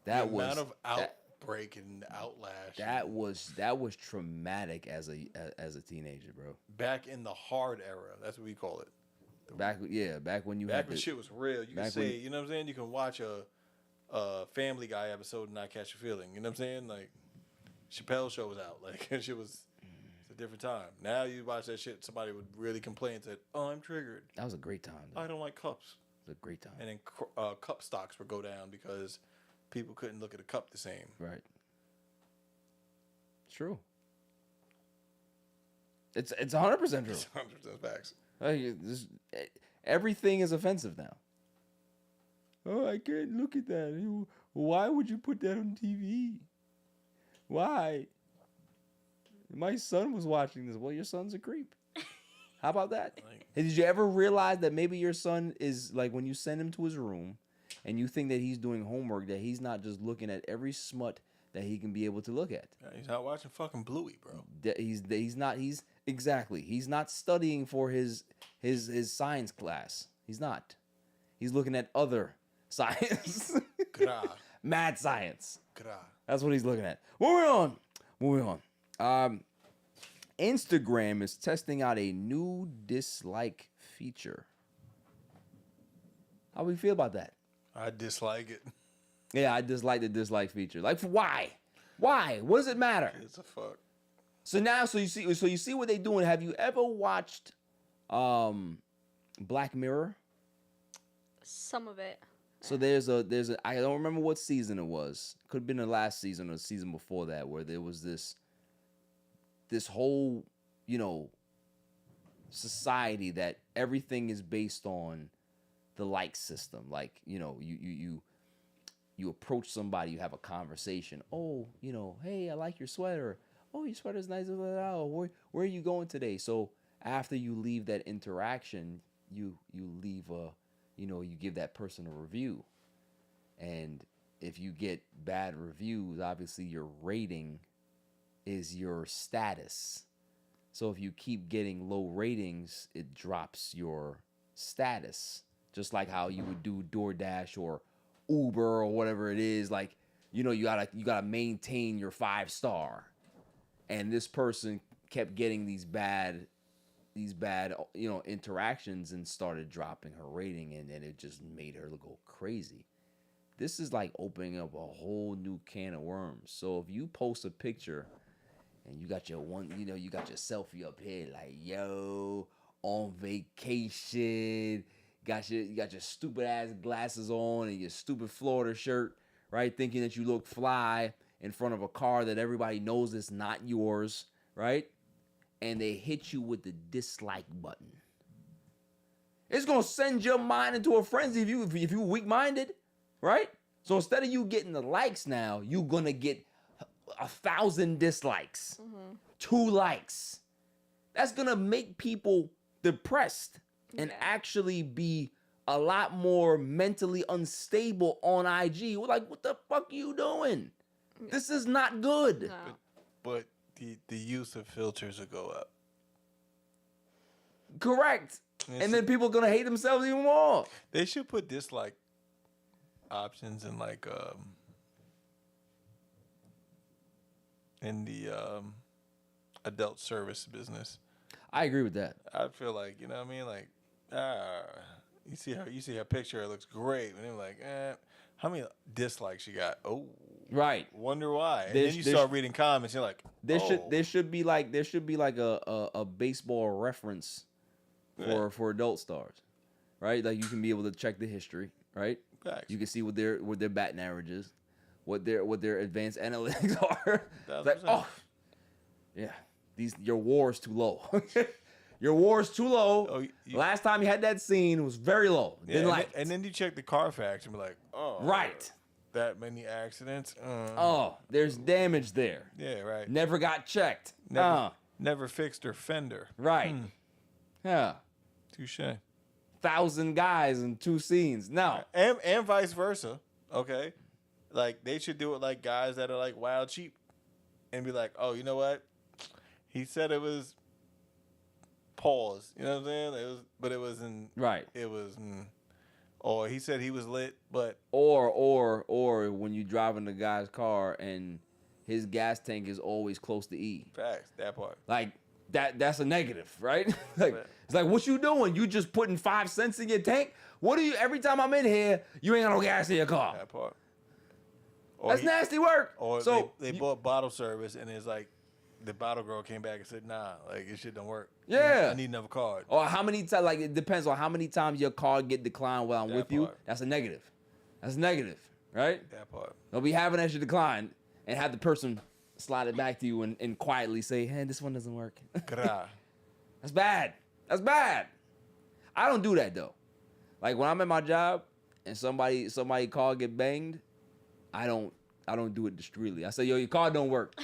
The amount of outbreak and outlash. That was traumatic as a teenager, bro. Back in the hard era. That's what we call it. Back when shit was real. You can say, you know what I'm saying? You can watch a Family Guy episode and not catch a feeling. You know what I'm saying? Like, Chappelle's show was out. Like, shit was... It's a different time. Now you watch that shit, somebody would really complain and said, "Oh, I'm triggered. That was a great time. Though. I don't like cups." It was a great time. And then cup stocks would go down because people couldn't look at a cup the same. Right. It's true. It's 100% true. It's 100% facts. Everything is offensive now. Oh, I can't look at that. Why would you put that on TV? Why? My son was watching this. Well, your son's a creep. How about that? Did you ever realize that maybe your son is like when you send him to his room and you think that he's doing homework, that he's not just looking at every smut that he can be able to look at. Yeah, he's not watching fucking Bluey, bro. He's not studying for his science class. He's not. He's looking at other science. Mad science. That's what he's looking at. Moving on. Instagram is testing out a new dislike feature. How we feel about that? I dislike it. Yeah, I dislike the dislike feature. Like, why? Why? What does it matter? It's a fuck. So now, so you see what they're doing. Have you ever watched Black Mirror? Some of it. So there's a I don't remember what season it was. Could have been the last season or the season before that, where there was this whole, society that everything is based on the like system. Like, you approach somebody, you have a conversation. Oh, hey, I like your sweater. Oh, your sweater's nice. Oh, where are you going today? So after you leave that interaction, you leave you give that person a review. And if you get bad reviews, obviously your rating is your status. So if you keep getting low ratings, it drops your status. Just like how you would do DoorDash or Uber or whatever it is. Like, you gotta maintain your 5-star. And this person kept getting these bad interactions and started dropping her rating, and then it just made her go crazy. This is like opening up a whole new can of worms. So if you post a picture and you got your you got your selfie up here, like, yo, on vacation, you got your stupid ass glasses on and your stupid Florida shirt, right? Thinking that you look fly in front of a car that everybody knows is not yours, right? And they hit you with the dislike button. It's gonna send your mind into a frenzy if you weak-minded, right? So instead of you getting the likes now, you're gonna get 1,000 dislikes, 2 likes. That's gonna make people depressed and actually be a lot more mentally unstable on IG. We're like, what the fuck are you doing? This is not good. No. But the use of filters will go up. Correct. And then people are gonna hate themselves even more. They should put dislike options in like in the adult service business. I agree with that. I feel like, you know what I mean? Like, you see her picture, it looks great. And they're like, how many dislikes you got? Oh, right. Wonder why. And then you start reading comments, you're like, there should be like a baseball reference for adult stars, right? Like you can be able to check the history, right? Facts. You can see what their batting average is, what their advanced analytics are. Like, oh, yeah, your WAR is too low. Your WAR is too low. Oh, Last time you had that scene, it was very low. Yeah, and then you check the Carfax and be like, oh, right, that many accidents. Oh, there's damage there. Yeah, right. Never got checked. Never fixed her fender. Right. Yeah. Touche. 1,000 guys in 2 scenes. No. And vice versa. Okay. Like they should do it like guys that are like wild cheap and be like, oh, you know what? He said it was pause. You know what I'm saying? But it wasn't. Right. It was. Or he said he was lit, but. Or when you driving the guy's car and his gas tank is always close to E. Facts. That part. Like that's a negative, right? Like it's like, what you doing? You just putting 5 cents in your tank? What do you? Every time I'm in here, you ain't got no gas in your car. That part. That's nasty work. Or so they bought bottle service and it's like the bottle girl came back and said, nah, like this shit don't work. Yeah. I need another card. Or how many times? Like it depends on how many times your card get declined while I'm That with you. part. That's a negative. That's negative, right? That part. Don't be having that shit declined and have the person slide it back to you and quietly say, hey, this one doesn't work. Gra. That's bad. That's bad. I don't do that though. Like when I'm at my job and somebody card get banged, I don't do it discreetly. I say, yo, your card don't work.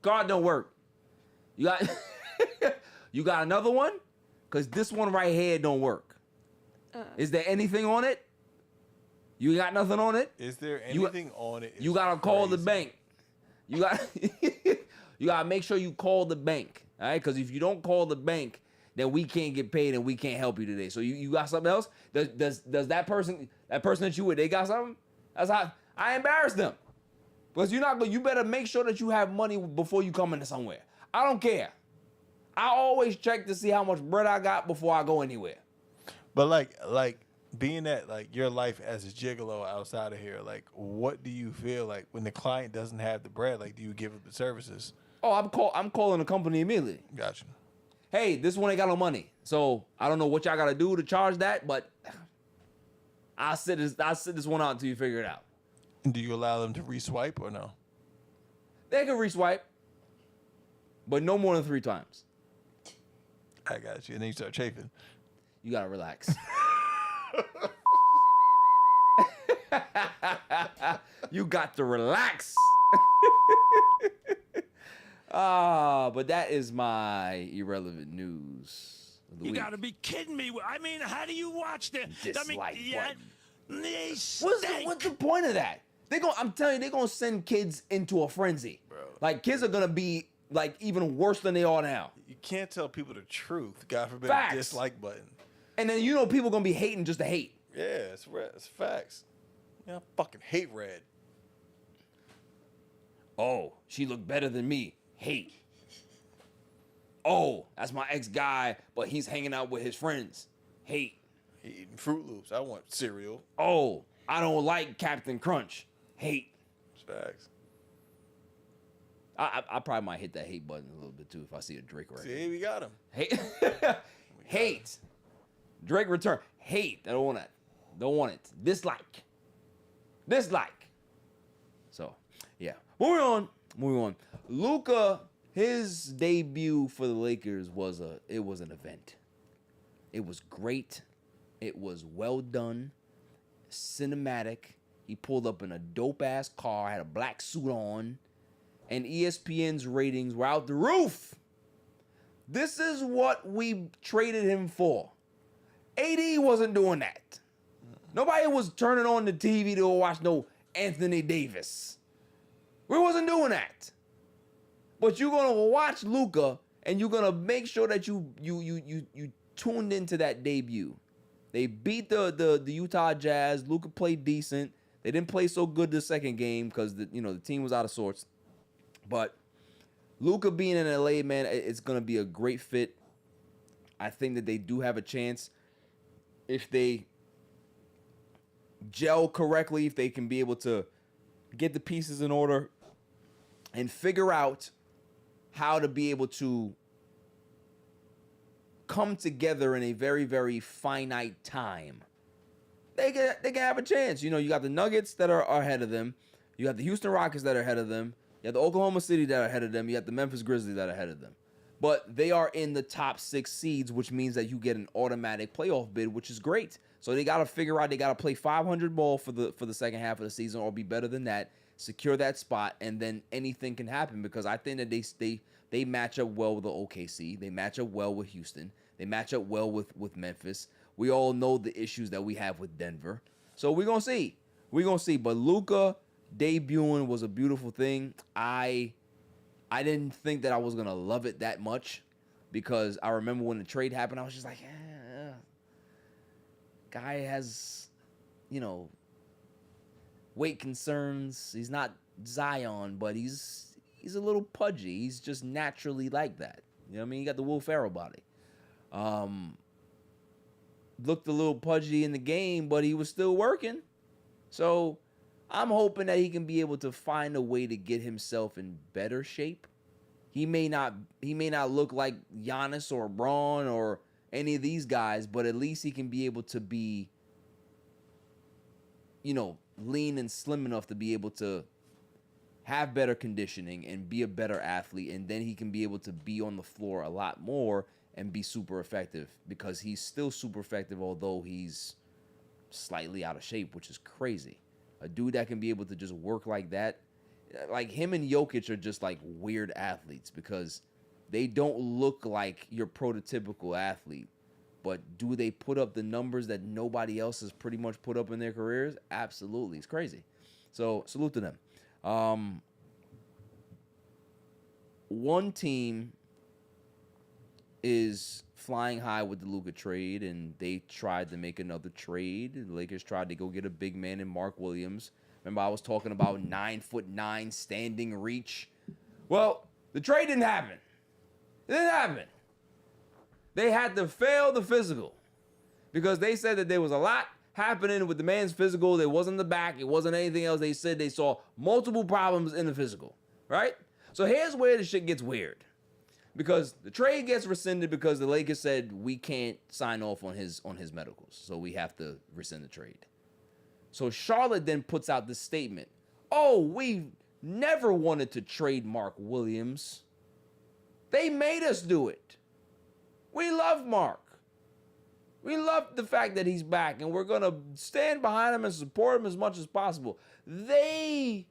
Card don't work. You got you got another one? Cause this one right here don't work. Is there anything on it? You got nothing on it? Is there anything on it? You gotta call the bank. You got you gotta make sure you call the bank. All right, because if you don't call the bank, then we can't get paid and we can't help you today. So you got something else? Does that person that you with, they got something? That's how I embarrass them. Because you better make sure that you have money before you come into somewhere. I don't care. I always check to see how much bread I got before I go anywhere. But like being that like your life as a gigolo outside of here, like what do you feel like when the client doesn't have the bread? Like do you give up the services? Oh, I'm calling the company immediately. Gotcha. Hey, this one ain't got no money. So I don't know what y'all gotta do to charge that, but I'll sit this one out until you figure it out. And do you allow them to reswipe or no? They can reswipe, but no more than 3 times. I got you. And then you start chafing. You gotta relax. You got to relax. But that is my irrelevant news of the You week. gotta be kidding me. I mean, how do you watch the... Dislike button. They What's the point of that? I'm telling you, they're gonna send kids into a frenzy. Bro. Like kids are gonna be like even worse than they are now. You can't tell people the truth. God forbid Facts. a dislike button. And then people gonna be hating just to hate. Yeah, it's facts. Yeah, I fucking hate red. Oh, she looked better than me. Hate. Oh, that's my ex-guy, but he's hanging out with his friends. Hate. He eating Fruit Loops. I want cereal. Oh, I don't like Captain Crunch. Hate. It's facts. I probably might hit that hate button a little bit too if I see a Drake record. See, we got him. Hate. Hate. Drake return. Hate. I don't want that. Don't want it. Dislike. So, yeah. Moving on. Luka, his debut for the Lakers was an event. It was great. It was well done. Cinematic. He pulled up in a dope ass car, had a black suit on, and ESPN's ratings were out the roof. This is what we traded him for. AD wasn't doing that. Nobody was turning on the TV to watch no Anthony Davis. We wasn't doing that. But you're gonna watch Luka, and you're gonna make sure that you tuned into that debut. They beat the Utah Jazz. Luka played decent. They didn't play so good the second game because the team was out of sorts. But Luka being in LA, man, it's gonna be a great fit. I think that they do have a chance if they gel correctly, if they can be able to get the pieces in order and figure out how to be able to come together in a very, very finite time. They can have a chance. You got the Nuggets that are ahead of them. You got the Houston Rockets that are ahead of them. You got the Oklahoma City that are ahead of them. You got the Memphis Grizzlies that are ahead of them. But they are in the top 6 seeds, which means that you get an automatic playoff bid, which is great. So they got to figure out, they got to play 500 ball for the second half of the season or be better than that, secure that spot, and then anything can happen because I think that they match up well with the OKC. They match up well with Houston. They match up well with Memphis. We all know the issues that we have with Denver. So we're going to see. But Luka debuting was a beautiful thing. I didn't think that I was going to love it that much because I remember when the trade happened, I was just like, guy has, weight concerns. He's not Zion, but he's a little pudgy. He's just naturally like that. You know what I mean? He got the Will Ferrell body. Looked a little pudgy in the game, but he was still working. So I'm hoping that he can be able to find a way to get himself in better shape. He may not look like Giannis or Braun or any of these guys, but at least he can be able to be, lean and slim enough to be able to have better conditioning and be a better athlete, and then he can be able to be on the floor a lot more and be super effective, because he's still super effective, although he's slightly out of shape, which is crazy. A dude that can be able to just work like that, like him and Jokic are just like weird athletes, because they don't look like your prototypical athlete, but do they put up the numbers that nobody else has pretty much put up in their careers? Absolutely. It's crazy. So salute to them. One team is flying high with the Luka trade, and they tried to make another trade. The Lakers tried to go get a big man in Mark Williams. Remember, I was talking about 9'9" standing reach. Well, the trade didn't happen. It didn't happen. They had to fail the physical because they said that there was a lot happening with the man's physical. It wasn't the back. It wasn't anything else. They said they saw multiple problems in the physical, right? So here's where the shit gets weird, because the trade gets rescinded because the Lakers said we can't sign off on his medicals, so we have to rescind the trade. So Charlotte then puts out this statement: "Oh, we never wanted to trade Mark Williams. They made us do it. We love Mark. We love the fact that he's back, and we're going to stand behind him and support him as much as possible. They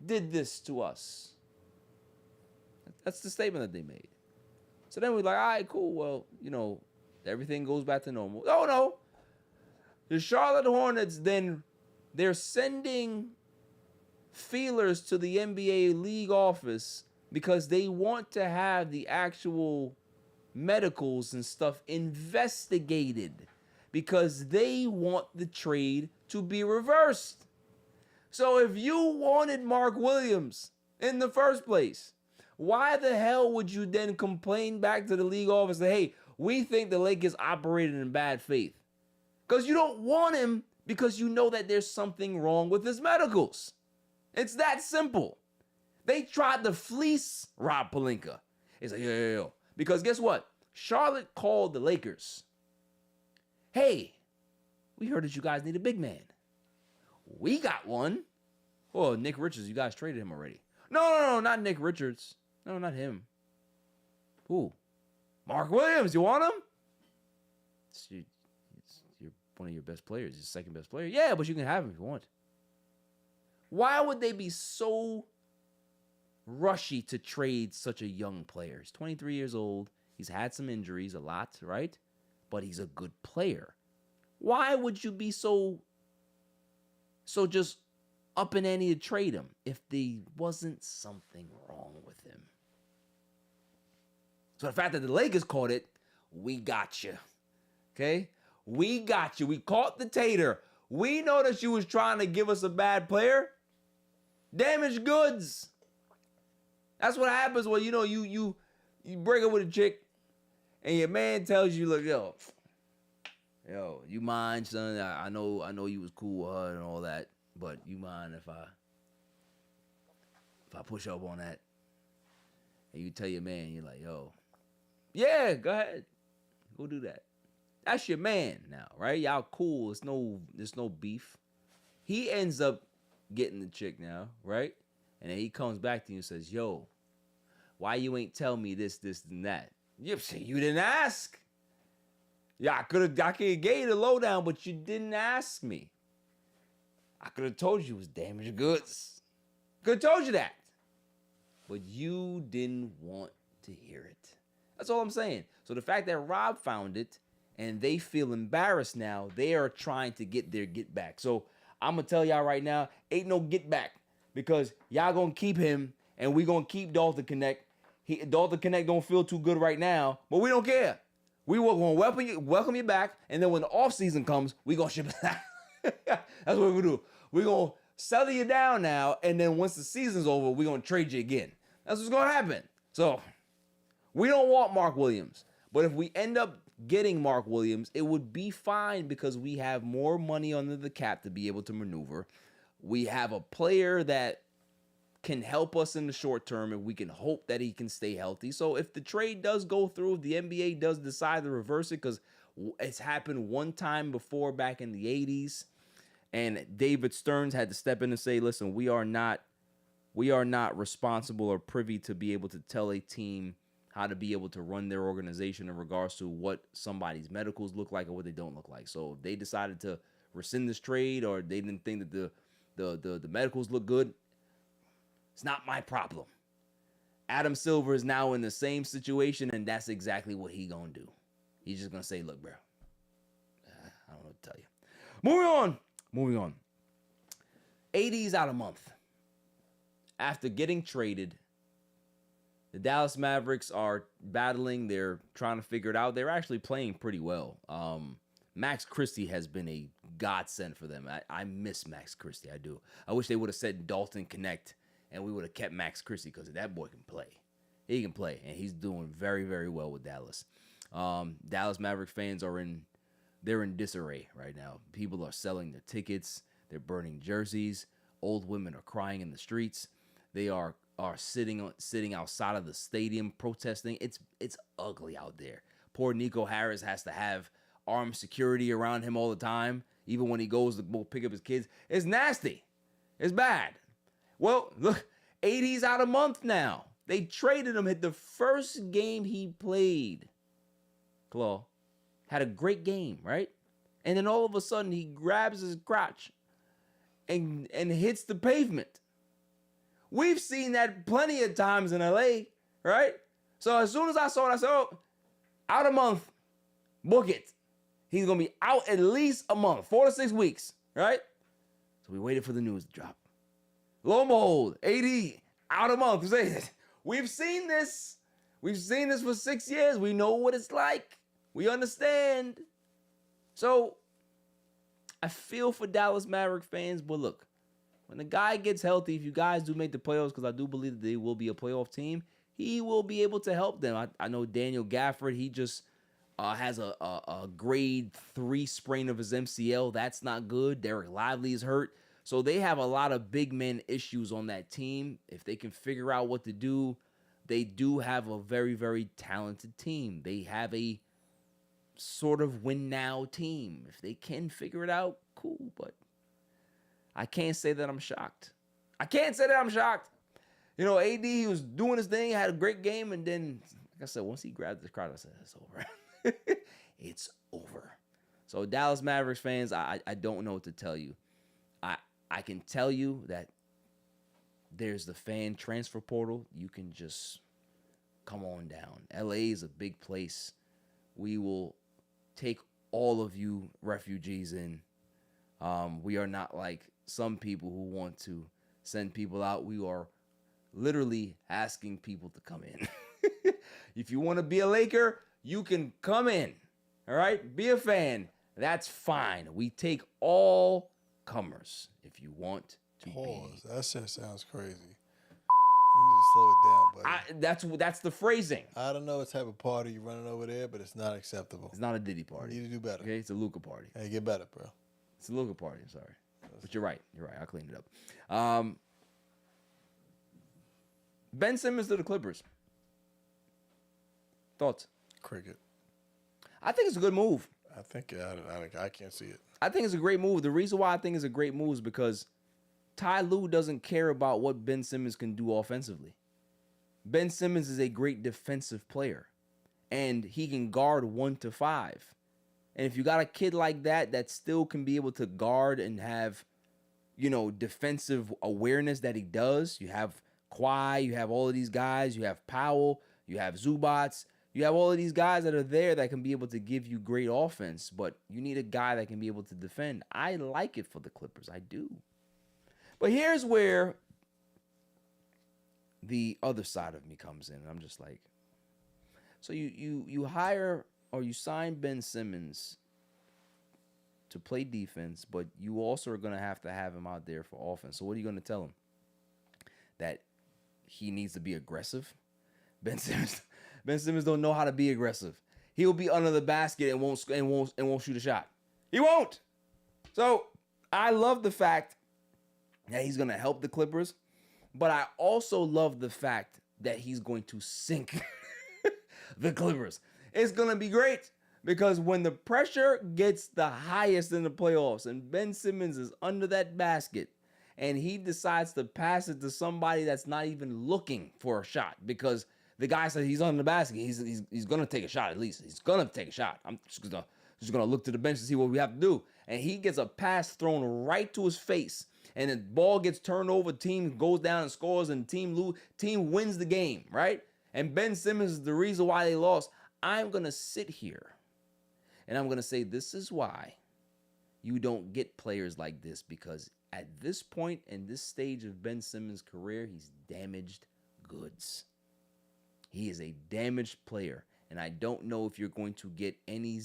did this to us." That's the statement that they made. So then we're like, all right, cool. Well, everything goes back to normal. Oh, no. The Charlotte Hornets, then they're sending feelers to the NBA league office because they want to have the actual medicals and stuff investigated, because they want the trade to be reversed. So if you wanted Mark Williams in the first place, why the hell would you then complain back to the league office that, hey, we think the Lakers operated in bad faith? Because you don't want him, because you know that there's something wrong with his medicals. It's that simple. They tried to fleece Rob Pelinka. It's like, yo. Because guess what? Charlotte called the Lakers. Hey, we heard that you guys need a big man. We got one. Oh, Nick Richards, you guys traded him already. No, not Nick Richards. No, not him. Who? Mark Williams, you want him? You're one of your best players. He's the second best player. Yeah, but you can have him if you want. Why would they be so rushy to trade such a young player? He's 23 years old. He's had some injuries, a lot, right? But he's a good player. Why would you be so just up in ante to trade him if there wasn't something wrong with him? So the fact that the Lakers caught it, we got you. Okay? We got you. We caught the tater. We know that you was trying to give us a bad player. Damaged goods. That's what happens when, you break up with a chick and your man tells you, look, yo, you mind, son? I know you was cool with her and all that, but you mind if I push up on that? And you tell your man, you're like, yo, yeah, go ahead. Go do that. That's your man now, right? Y'all cool. There's no beef. He ends up getting the chick now, right? And then he comes back to you and says, yo, why you ain't tell me this, and that? You didn't ask. Yeah, I could have gave you the lowdown, but you didn't ask me. I could have told you it was damaged goods. Could have told you that. But you didn't want to hear it. That's all I'm saying. So the fact that Rob found it and they feel embarrassed now, they are trying to get their get back. So I'm going to tell y'all right now, ain't no get back, because y'all going to keep him and we going to keep Dalton Connect. Dalton Connect don't feel too good right now, but we don't care. We will going to welcome you back, and then when the offseason comes, we going to ship it back. That's what we do. We're going to settle you down now, and then once the season's over, we're going to trade you again. That's what's going to happen. So we don't want Mark Williams, but if we end up getting Mark Williams, it would be fine because we have more money under the cap to be able to maneuver. We have a player that can help us in the short term, and we can hope that he can stay healthy. So if the trade does go through, if the NBA does decide to reverse it, because it's happened one time before back in the 80s, and David Stearns had to step in and say, listen, we are not responsible or privy to be able to tell a team how to be able to run their organization in regards to what somebody's medicals look like or what they don't look like. So if they decided to rescind this trade, or they didn't think that the medicals look good, it's not my problem. Adam Silver is now in the same situation, and that's exactly what he gonna do. He's just gonna say, look, bro, I don't know what to tell you. Moving on. AD's out a month. After getting traded, the Dallas Mavericks are battling. They're trying to figure it out. They're actually playing pretty well. Max Christie has been a godsend for them. I miss Max Christie. I do. I wish they would have said Dalton Connect, and we would have kept Max Christie, because that boy can play. He can play, and he's doing very, very well with Dallas. Dallas Maverick fans they're in disarray right now. People are selling their tickets. They're burning jerseys. Old women are crying in the streets. They are sitting outside of the stadium protesting. It's ugly out there. Poor Nico Harris has to have armed security around him all the time, even when he goes to go pick up his kids. It's nasty. It's bad. Well, look, AD's out a month now. They traded him at the first game he played. Claw had a great game, right? And then all of a sudden he grabs his crotch and hits the pavement. We've seen that plenty of times in LA, right? So as soon as I saw it, I said, oh, out a month, book it. He's going to be out at least a month, 4 to 6 weeks, right? So we waited for the news to drop. Lo and behold, AD, out a month. We've seen this. We've seen this for 6 years. We know what it's like. We understand. So I feel for Dallas Maverick fans, but look, when the guy gets healthy, if you guys do make the playoffs, because I do believe that they will be a playoff team, he will be able to help them. I know Daniel Gafford, he just has a grade 3 sprain of his MCL. That's not good. Derek Lively is hurt. So they have a lot of big man issues on that team. If they can figure out what to do, they do have a very, very talented team. They have a sort of win now team. If they can figure it out, cool. But I can't say that I'm shocked. You know, AD, he was doing his thing, had a great game, and then, like I said, once he grabbed the crowd, I said, it's over. It's over. So Dallas Mavericks fans, I don't know what to tell you. I can tell you that there's the fan transfer portal. You can just come on down. LA is a big place. We will take all of you refugees in. We are not like some people who want to send people out. We are literally asking people to come in. If you want to be a Laker, you can come in. All right? Be a fan. That's fine. We take all comers if you want to Pause. be. That shit sounds crazy. You need to slow it down, buddy. That's the phrasing. I don't know what type of party you're running over there, but it's not acceptable. It's not a Diddy party. You need to do better. Okay, it's a Luka party. Hey, get better, bro. It's a Luka party. I'm sorry. But you're right. I cleaned it up. Ben Simmons to the Clippers. Thoughts? Cricket. I think it's a good move. I think I can't see it. I think it's a great move. The reason why I think it's a great move is because Ty Lue doesn't care about what Ben Simmons can do offensively. Ben Simmons is a great defensive player, and he can guard 1 to 5. And if you got a kid like that still can be able to guard and have, defensive awareness that he does, you have Kawhi, you have all of these guys, you have Powell, you have Zubats, you have all of these guys that are there that can be able to give you great offense, but you need a guy that can be able to defend. I like it for the Clippers. I do. But here's where the other side of me comes in. I'm just like, so you hire or you sign Ben Simmons to play defense, but you also are going to have him out there for offense. So what are you going to tell him? That he needs to be aggressive? Ben Simmons don't know how to be aggressive. He'll be under the basket and won't shoot a shot. He won't. So I love the fact that he's going to help the Clippers. But I also love the fact that he's going to sink the Clippers. It's going to be great because when the pressure gets the highest in the playoffs and Ben Simmons is under that basket and he decides to pass it to somebody that's not even looking for a shot because the guy said he's under the basket, he's going to take a shot at least. He's going to take a shot. I'm just going to look to the bench to see what we have to do. And he gets a pass thrown right to his face. And the ball gets turned over, team goes down and scores, and team wins the game, right? And Ben Simmons is the reason why they lost. I'm going to sit here, and I'm going to say this is why you don't get players like this, because at this point in this stage of Ben Simmons' career, he's damaged goods. He is a damaged player, and I don't know if you're going to get any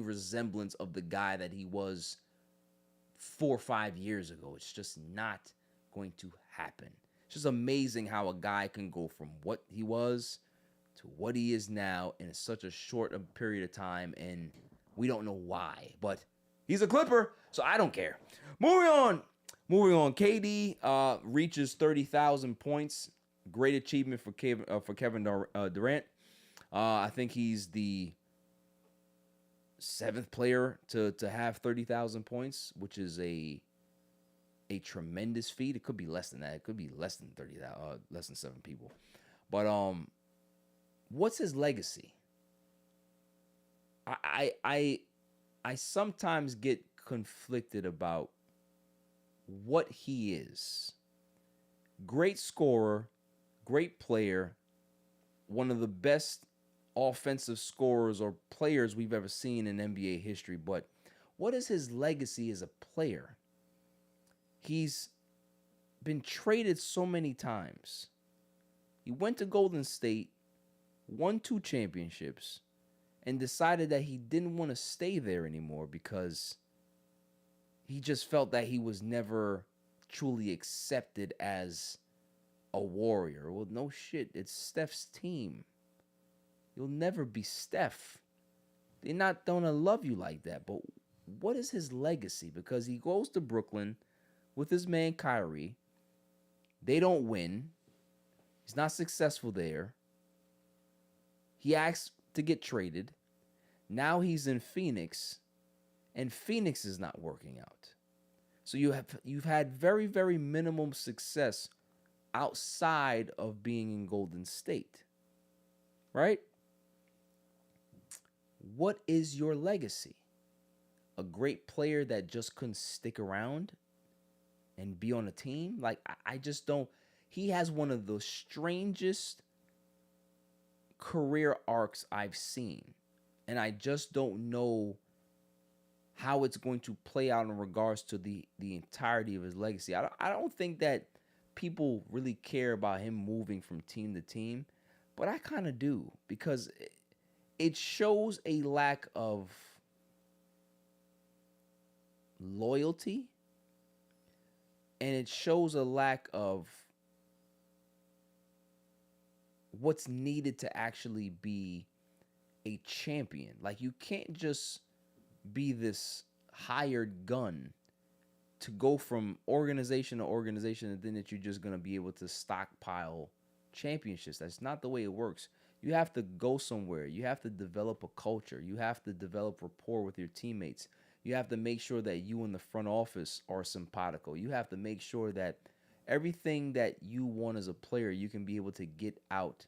resemblance of the guy that he was 4 or 5 years ago. It's just not going to happen. It's just amazing how a guy can go from what he was to what he is now in such a short period of time, and we don't know why. But he's a Clipper, so I don't care. Moving on. KD reaches 30,000 points. Great achievement for Kevin Durant. I think he's the 7th player to have 30,000 points, which is a tremendous feat. It could be less than that. It could be less than 30,000, less than 7 people. But what's his legacy? I sometimes get conflicted about what he is. Great scorer, great player, one of the best offensive scorers or players we've ever seen in NBA history. But what is his legacy as a player? He's been traded so many times. He went to Golden State, won 2 championships, and decided that he didn't want to stay there anymore because he just felt that he was never truly accepted as a Warrior. Well, no shit. It's Steph's team. You'll never be Steph. They're not gonna love you like that. But what is his legacy? Because he goes to Brooklyn with his man Kyrie. They don't win. He's not successful there. He asks to get traded. Now he's in Phoenix, and Phoenix is not working out. So you've had very, very minimum success outside of being in Golden State. Right? What is your legacy? A great player that just couldn't stick around and be on a team? Like, I just don't. He has one of the strangest career arcs I've seen. And I just don't know how it's going to play out in regards to the entirety of his legacy. I don't think that people really care about him moving from team to team, but I kind of do, because it shows a lack of loyalty, and it shows a lack of what's needed to actually be a champion. Like, you can't just be this hired gun to go from organization to organization and then that you're just going to be able to stockpile championships. That's not the way it works. You have to go somewhere. You have to develop a culture. You have to develop rapport with your teammates. You have to make sure that you in the front office are simpatico. You have to make sure that everything that you want as a player, you can be able to get out,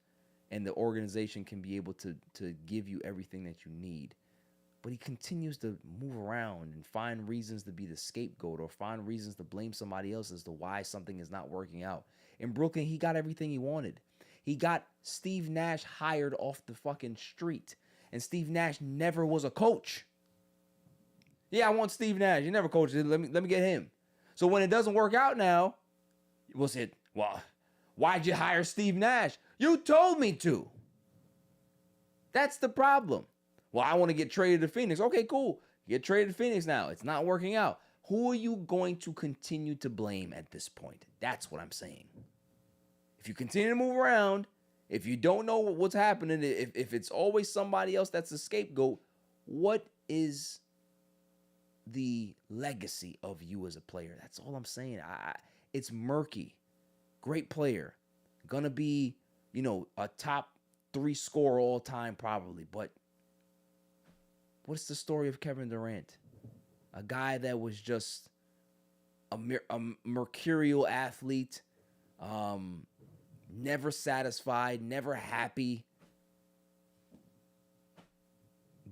and the organization can be able to give you everything that you need. But he continues to move around and find reasons to be the scapegoat or find reasons to blame somebody else as to why something is not working out. In Brooklyn, he got everything he wanted. He got Steve Nash hired off the fucking street. And Steve Nash never was a coach. Yeah, I want Steve Nash. You never coached it. Let me get him. So when it doesn't work out now, we'll say, well, why'd you hire Steve Nash? You told me to. That's the problem. Well, I want to get traded to Phoenix. Okay, cool. Get traded to Phoenix now. It's not working out. Who are you going to continue to blame at this point? That's what I'm saying. If you continue to move around, if you don't know what's happening, if it's always somebody else that's the scapegoat, what is the legacy of you as a player? That's all I'm saying. It's murky. great player, gonna be, a top 3 scorer all time probably. But what's the story of Kevin Durant? A guy that was just a mercurial athlete, never satisfied, never happy,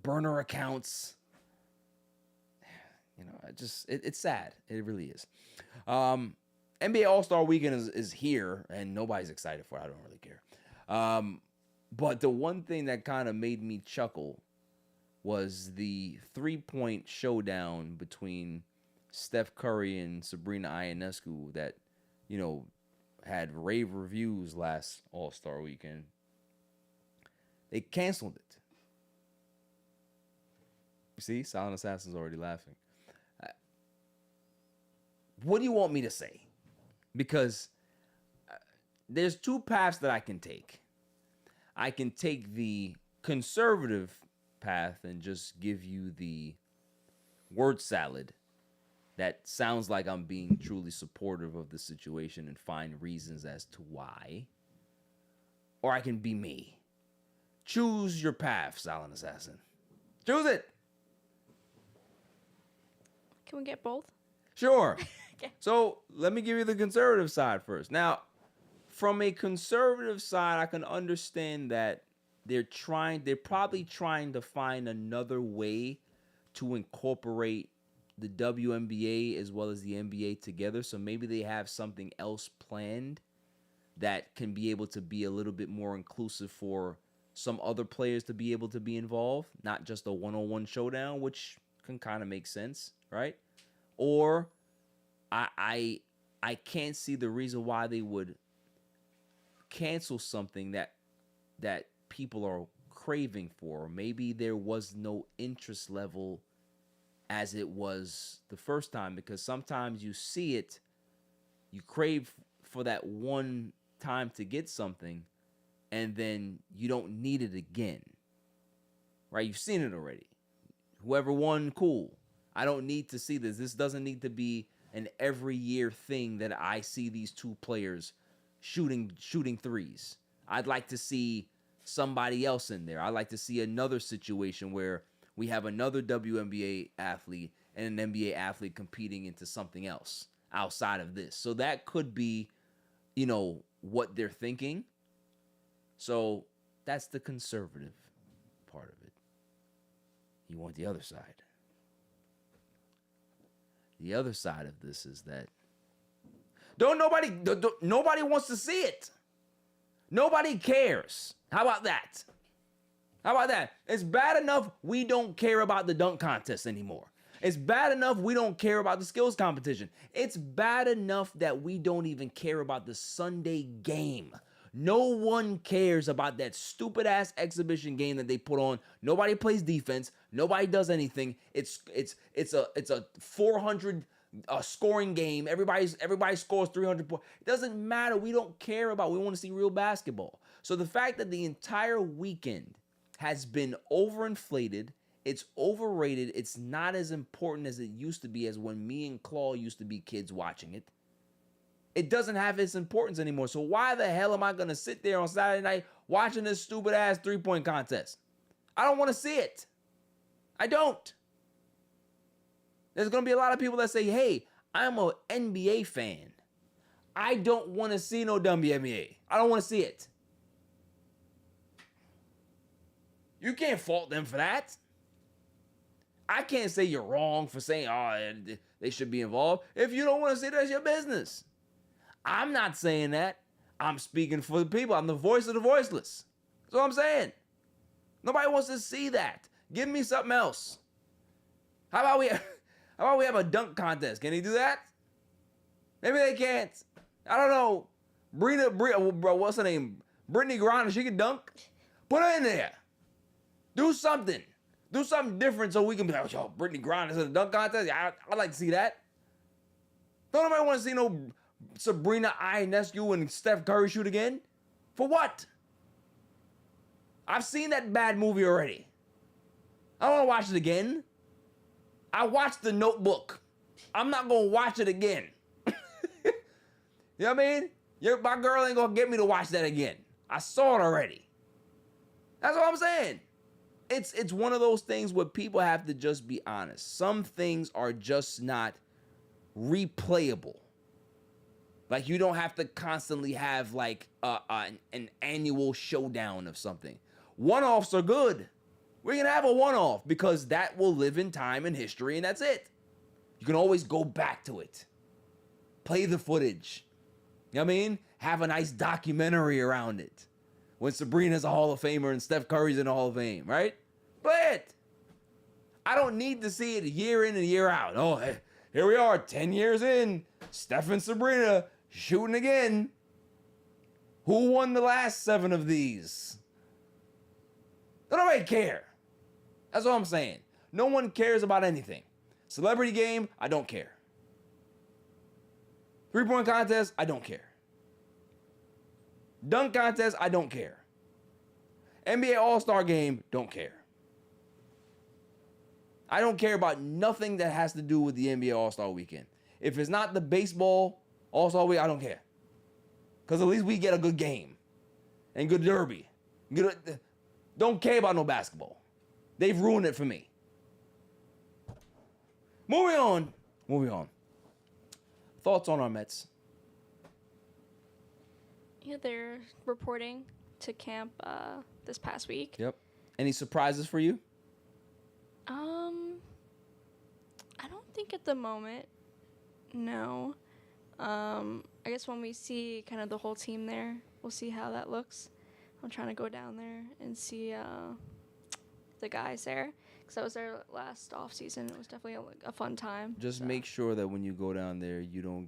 burner accounts. It's sad. It really is. NBA All-Star Weekend is here, and nobody's excited for it. I don't really care. But the one thing that kind of made me chuckle was the 3-point showdown between Steph Curry and Sabrina Ionescu that, had rave reviews last All-Star Weekend. They canceled it. You see, Silent Assassin's already laughing. What do you want me to say? Because there's 2 paths that I can take. I can take the conservative path and just give you the word salad that sounds like I'm being truly supportive of the situation and find reasons as to why. Or I can be me. Choose your path, Silent Assassin. Choose it. Can we get both? Sure. Okay. So let me give you the conservative side first. Now, from a conservative side, I can understand that they're probably trying to find another way to incorporate the WNBA as well as the NBA together. So maybe they have something else planned that can be able to be a little bit more inclusive for some other players to be able to be involved, not just a one-on-one showdown, which can kind of make sense, right? Or I can't see the reason why they would cancel something that people are craving for. Maybe there was no interest level as it was the first time, because sometimes you see it, you crave for that one time to get something, and then you don't need it again, right? You've seen it already. Whoever won, cool. I don't need to see this. This doesn't need to be an every year thing that I see these 2 players shooting threes. I'd like to see somebody else in there. I'd like to see another situation where we have another WNBA athlete and an NBA athlete competing into something else outside of this. So that could be, what they're thinking. So that's the conservative part of it. You want the other side. The other side of this is that nobody wants to see it. Nobody cares. How about that? It's bad enough we don't care about the dunk contest anymore. It's bad enough we don't care about the skills competition. It's bad enough that we don't even care about the Sunday game. No one cares about that stupid ass exhibition game that they put on. Nobody plays defense. Nobody does anything. It's a 400 scoring game. Everybody scores 300 points. It doesn't matter. We don't care about. We want to see real basketball. So the fact that the entire weekend has been overinflated, it's overrated. It's not as important as it used to be, as when me and Claw used to be kids watching it. It doesn't have its importance anymore. So why the hell am I going to sit there on Saturday night watching this stupid ass 3-point contest? I don't want to see it. I don't. There's going to be a lot of people that say, hey, I'm an NBA fan. I don't want to see no WNBA. I don't want to see it. You can't fault them for that. I can't say you're wrong for saying, they should be involved. If you don't want to see it, that's your business. I'm not saying that. I'm speaking for the people. I'm the voice of the voiceless. That's what I'm saying. Nobody wants to see that. Give me something else. How about we have a dunk contest? Can he do that? Maybe they can't. I don't know. What's her name? Brittany Griner, she can dunk. Put her in there. Do something. Do something different so we can be like, yo, Brittany Griner's in a dunk contest. I'd like to see that. Don't nobody want to see no Sabrina Ionescu and Steph Curry shoot again? For what? I've seen that bad movie already. I don't want to watch it again. I watched The Notebook. I'm not going to watch it again. You know what I mean? My girl ain't gonna get me to watch that again. I saw it already. That's what I'm saying. It's one of those things where people have to just be honest. Some things are just not replayable. Like, you don't have to constantly have like an annual showdown of something. One-offs are good. We're gonna have a one-off because that will live in time and history, and that's it. You can always go back to it. Play the footage. You know what I mean? Have a nice documentary around it. When Sabrina's a Hall of Famer and Steph Curry's in the Hall of Fame, right? Play it. I don't need to see it year in and year out. Oh, here we are, 10 years in. Steph and Sabrina shooting again. Who won the last 7 of these? Nobody care. That's what I'm saying. No one cares about anything. Celebrity game, I don't care. 3-point contest, I don't care. Dunk contest, I don't care. NBA All-Star game, don't care. I don't care about nothing that has to do with the NBA All-Star weekend. If it's not the baseball All-Star week, I don't care. Because at least we get a good game. And good derby. Don't care about no basketball. They've ruined it for me. Moving on. Thoughts on our Mets? Yeah, they're reporting to camp this past week. Yep. Any surprises for you? I don't think at the moment. No. I guess when we see kind of the whole team there, we'll see how that looks. I'm trying to go down there and see the guys there, because I was there last offseason. It was definitely a fun time. Just make sure that when you go down there, you don't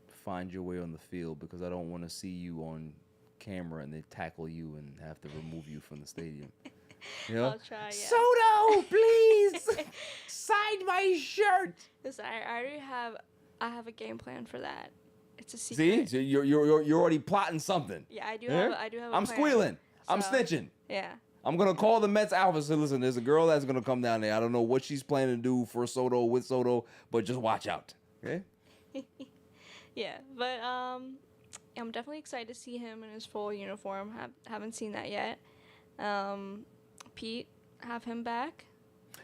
find your way on the field, because I don't want to see you on camera and they tackle you and have to remove you from the stadium. You know? I'll try, yeah. Soto, please sign my shirt. Listen, I already have a game plan for that. It's a secret. See, so you're already plotting something. Yeah, I do have a I'm plan. squealing. I'm So, snitching. Yeah. I'm gonna call the Mets alpha and say, listen, there's a girl that's gonna come down there. I don't know what she's planning to do for Soto, with Soto, but just watch out. Okay? Yeah, but I'm definitely excited to see him in his full uniform. Haven't seen that yet. Pete, have him back.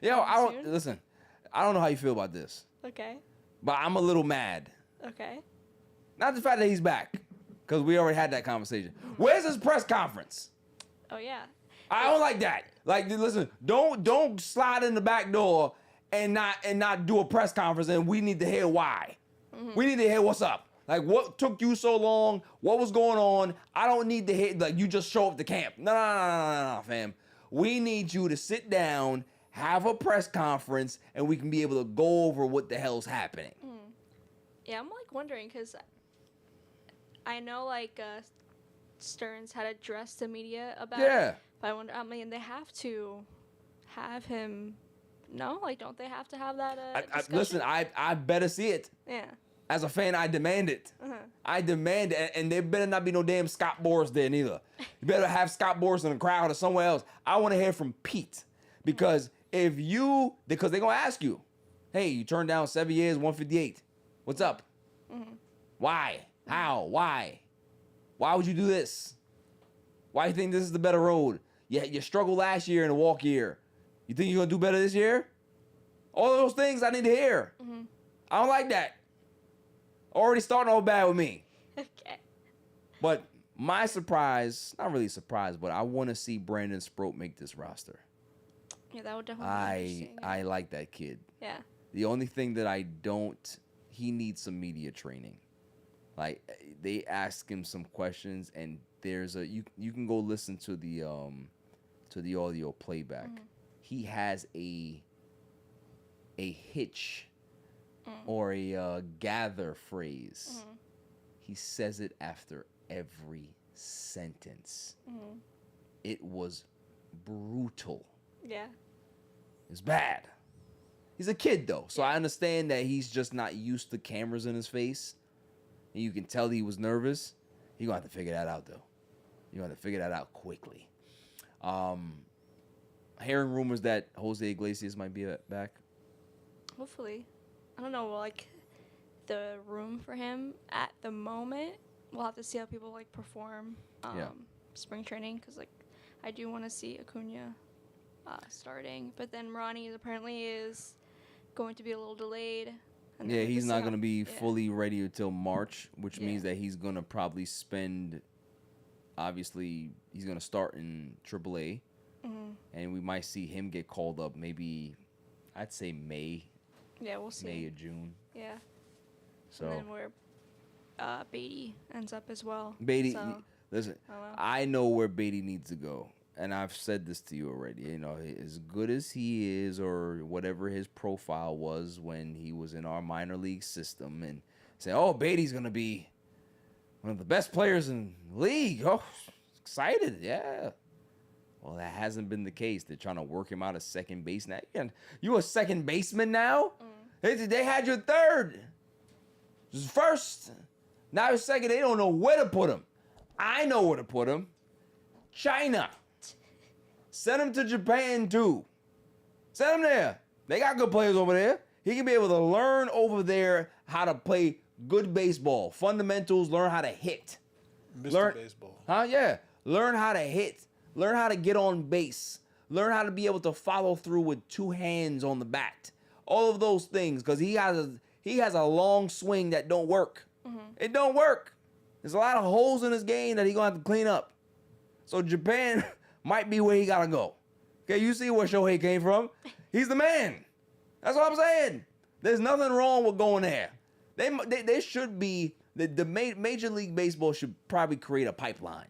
Yeah, soon? listen. I don't know how you feel about this, Okay. but I'm a little mad. Okay. Not the fact that he's back, because we already had that conversation. Where's his press conference? Oh yeah. I don't like that. Like, listen, don't slide in the back door and not do a press conference, and we need to hear why. We need to hear what's up. Like, what took you so long? What was going on? I don't need to hear, like, you just show up to camp. No, fam. We need you to sit down, have a press conference, and we can be able to go over what the hell's happening. Yeah, I'm like wondering, because I know like Stearns had addressed the media about it. But I wonder, I mean, they have to have him. No, like, don't they have to have that discussion? Listen, I better see it. Yeah. As a fan, I demand it. I demand it, and there better not be no damn Scott Boras there neither. You better have Scott Boras in the crowd or somewhere else. I want to hear from Pete, because because they're gonna ask you, hey, you turned down 7 years, 158. What's up? Why? How? Why? Why would you do this? Why do you think this is the better road? You struggled last year in a walk year. You think you're gonna do better this year? All of those things I need to hear. I don't like that. Already starting off bad with me. Okay. But my surprise, not really surprise, but I want to see Brandon Sproat make this roster. Yeah, that would definitely be interesting. I like that kid. Yeah. The only thing that he needs some media training. Like, they ask him some questions, and there's you can go listen to the audio playback. He has a hitch or a gather phrase. He says it after every sentence. It was brutal. Yeah. It's bad. He's a kid, though, so I understand that he's just not used to cameras in his face. And you can tell he was nervous. You're going to have to figure that out, though. You're going to have to figure that out quickly. Hearing rumors that Jose Iglesias might be back. Hopefully. I don't know, like, the room for him at the moment. We'll have to see how people like perform spring training, because like I do want to see Acuna starting, but then Ronnie apparently is going to be a little delayed. And Yeah, he's not going to be fully ready until March, which means that he's going to probably spend. Obviously, he's going to start in AAA, and we might see him get called up. Maybe I'd say May. Yeah, we'll see. May or June. Yeah. So and then where Beatty ends up as well. Beatty, so, listen, I know where Beatty needs to go, and I've said this to you already. You know, as good as he is, or whatever his profile was when he was in our minor league system, and say, "Oh, Beatty's gonna be one of the best players in the league." Oh, excited, yeah. Well, that hasn't been the case. They're trying to work him out at second base now. You a second baseman now? They had your third. First. Now you're second. They don't know where to put him. I know where to put him. China. Send him to Japan, too. Send him there. They got good players over there. He can be able to learn over there how to play good baseball. Fundamentals, learn how to hit. Mr. Baseball. Yeah. Learn how to hit. Learn how to get on base. Learn how to be able to follow through with two hands on the bat. All of those things, because he has a long swing that don't work. It don't work. There's a lot of holes in his game that he's going to have to clean up. So Japan might be where he got to go. Okay, you see where Shohei came from. He's the man. That's what I'm saying. There's nothing wrong with going there. They should be, the Major League Baseball should probably create a pipeline.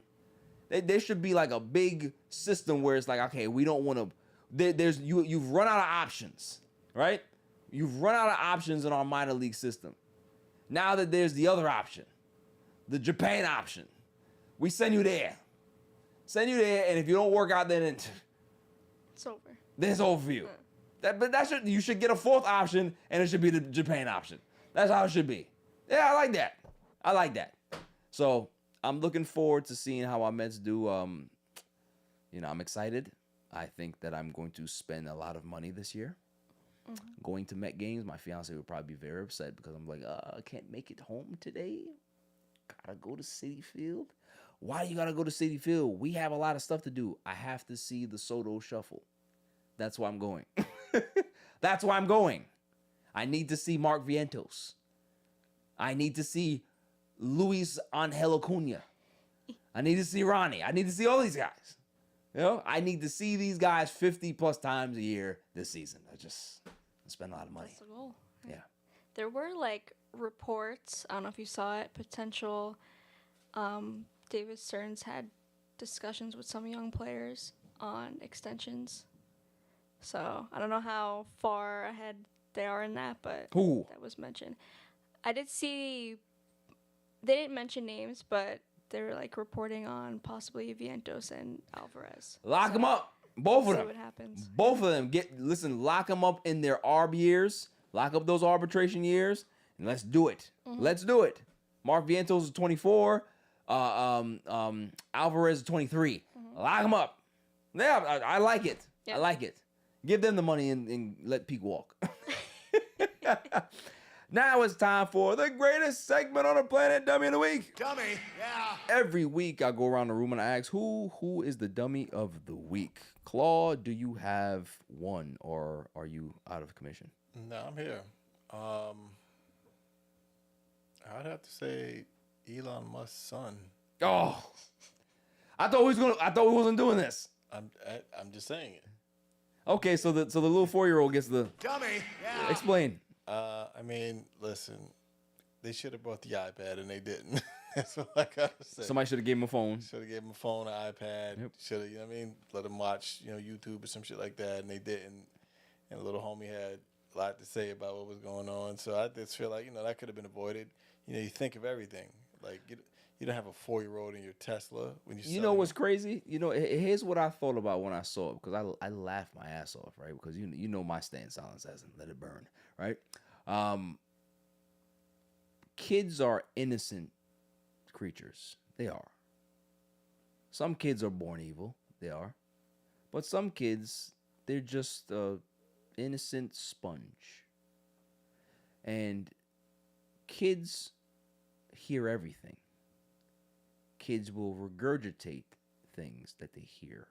There should be like a big system where it's like, okay, we don't want to, you've run out of options, right? You've run out of options in our minor league system. Now that there's the other option, the Japan option, we send you there. Send you there, and if you don't work out, then it's over. Then it's over for you. You should get a fourth option, and it should be the Japan option. That's how it should be. Yeah, I like that. So I'm looking forward to seeing how our Mets do. I'm excited. I think that I'm going to spend a lot of money this year. Going to Met games. My fiance would probably be very upset because I'm like, I can't make it home today. Gotta go to Citi Field. Why do you gotta go to Citi Field? We have a lot of stuff to do. I have to see the Soto Shuffle. That's why I'm going. That's why I'm going. I need to see Mark Vientos. I need to see Luis Angel Acuna. I need to see Ronnie. I need to see all these guys. You know, I need to see these guys 50 plus times a year this season. I just spend a lot of money. That's the goal. Yeah. There were like reports, I don't know if you saw it, potential David Stearns had discussions with some young players on extensions. So I don't know how far ahead they are in that, but that was mentioned. I did see, they didn't mention names, but they were like reporting on possibly Vientos and Alvarez. Lock them up. Both of them. See what happens. Both of them. Lock them up in their ARB years. Lock up those arbitration years, and let's do it. Let's do it. Mark Vientos is 24. Alvarez is 23. Lock them up. Yeah, I like it. Yep. I like it. Give them the money and let Peak walk. Now it's time for the greatest segment on the planet, Dummy of the Week. Dummy, yeah. Every week I go around the room and I ask, who is the Dummy of the Week? Claude, do you have one, or are you out of commission? No, I'm here. I'd have to say Elon Musk's son. Oh, I thought we wasn't doing this. I'm just saying it. Okay, so the little 4-year-old gets the Dummy, yeah. Explain. I mean, listen, they should have brought the iPad and they didn't. That's what I gotta say. Somebody should have gave him a phone. Should have gave him a phone, an iPad. Yep. Should have, let him watch, YouTube or some shit like that, and they didn't. And little homie had a lot to say about what was going on. So I just feel like, that could have been avoided. You think of everything. Like, you don't have a 4-year-old in your Tesla when you. You know what's crazy? Here's what I thought about when I saw it, because I laughed my ass off, right? Because you know my stay in silence hasn't let it burn, right? Kids are innocent creatures. They are. Some kids are born evil. They are. But some kids, they're just an innocent sponge. And kids hear everything. Kids will regurgitate things that they hear,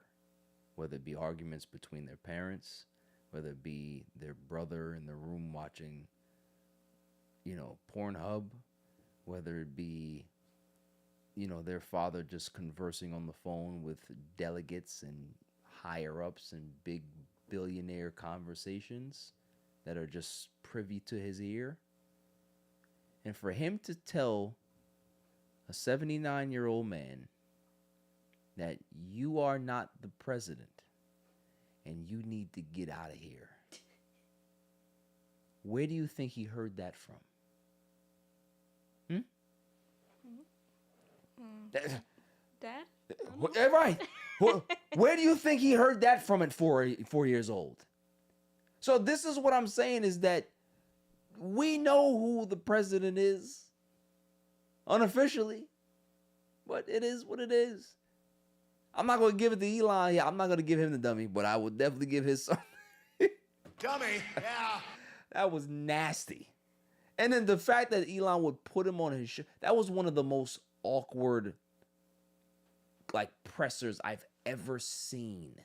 whether it be arguments between their parents, whether it be their brother in the room watching, Pornhub, whether it be, their father just conversing on the phone with delegates and higher ups and big billionaire conversations that are just privy to his ear. And for him to tell a 79-year-old man that you are not the president and you need to get out of here. Where do you think he heard that from? Dad? Right. Where do you think he heard that from at 4 years old? So this is what I'm saying is that we know who the president is unofficially, but it is what it is. I'm not going to give it to Elon. Yeah, I'm not going to give him the dummy, but I would definitely give his son. Dummy, yeah. That was nasty. And then the fact that Elon would put him on his show, that was one of the most awkward, pressers I've ever seen.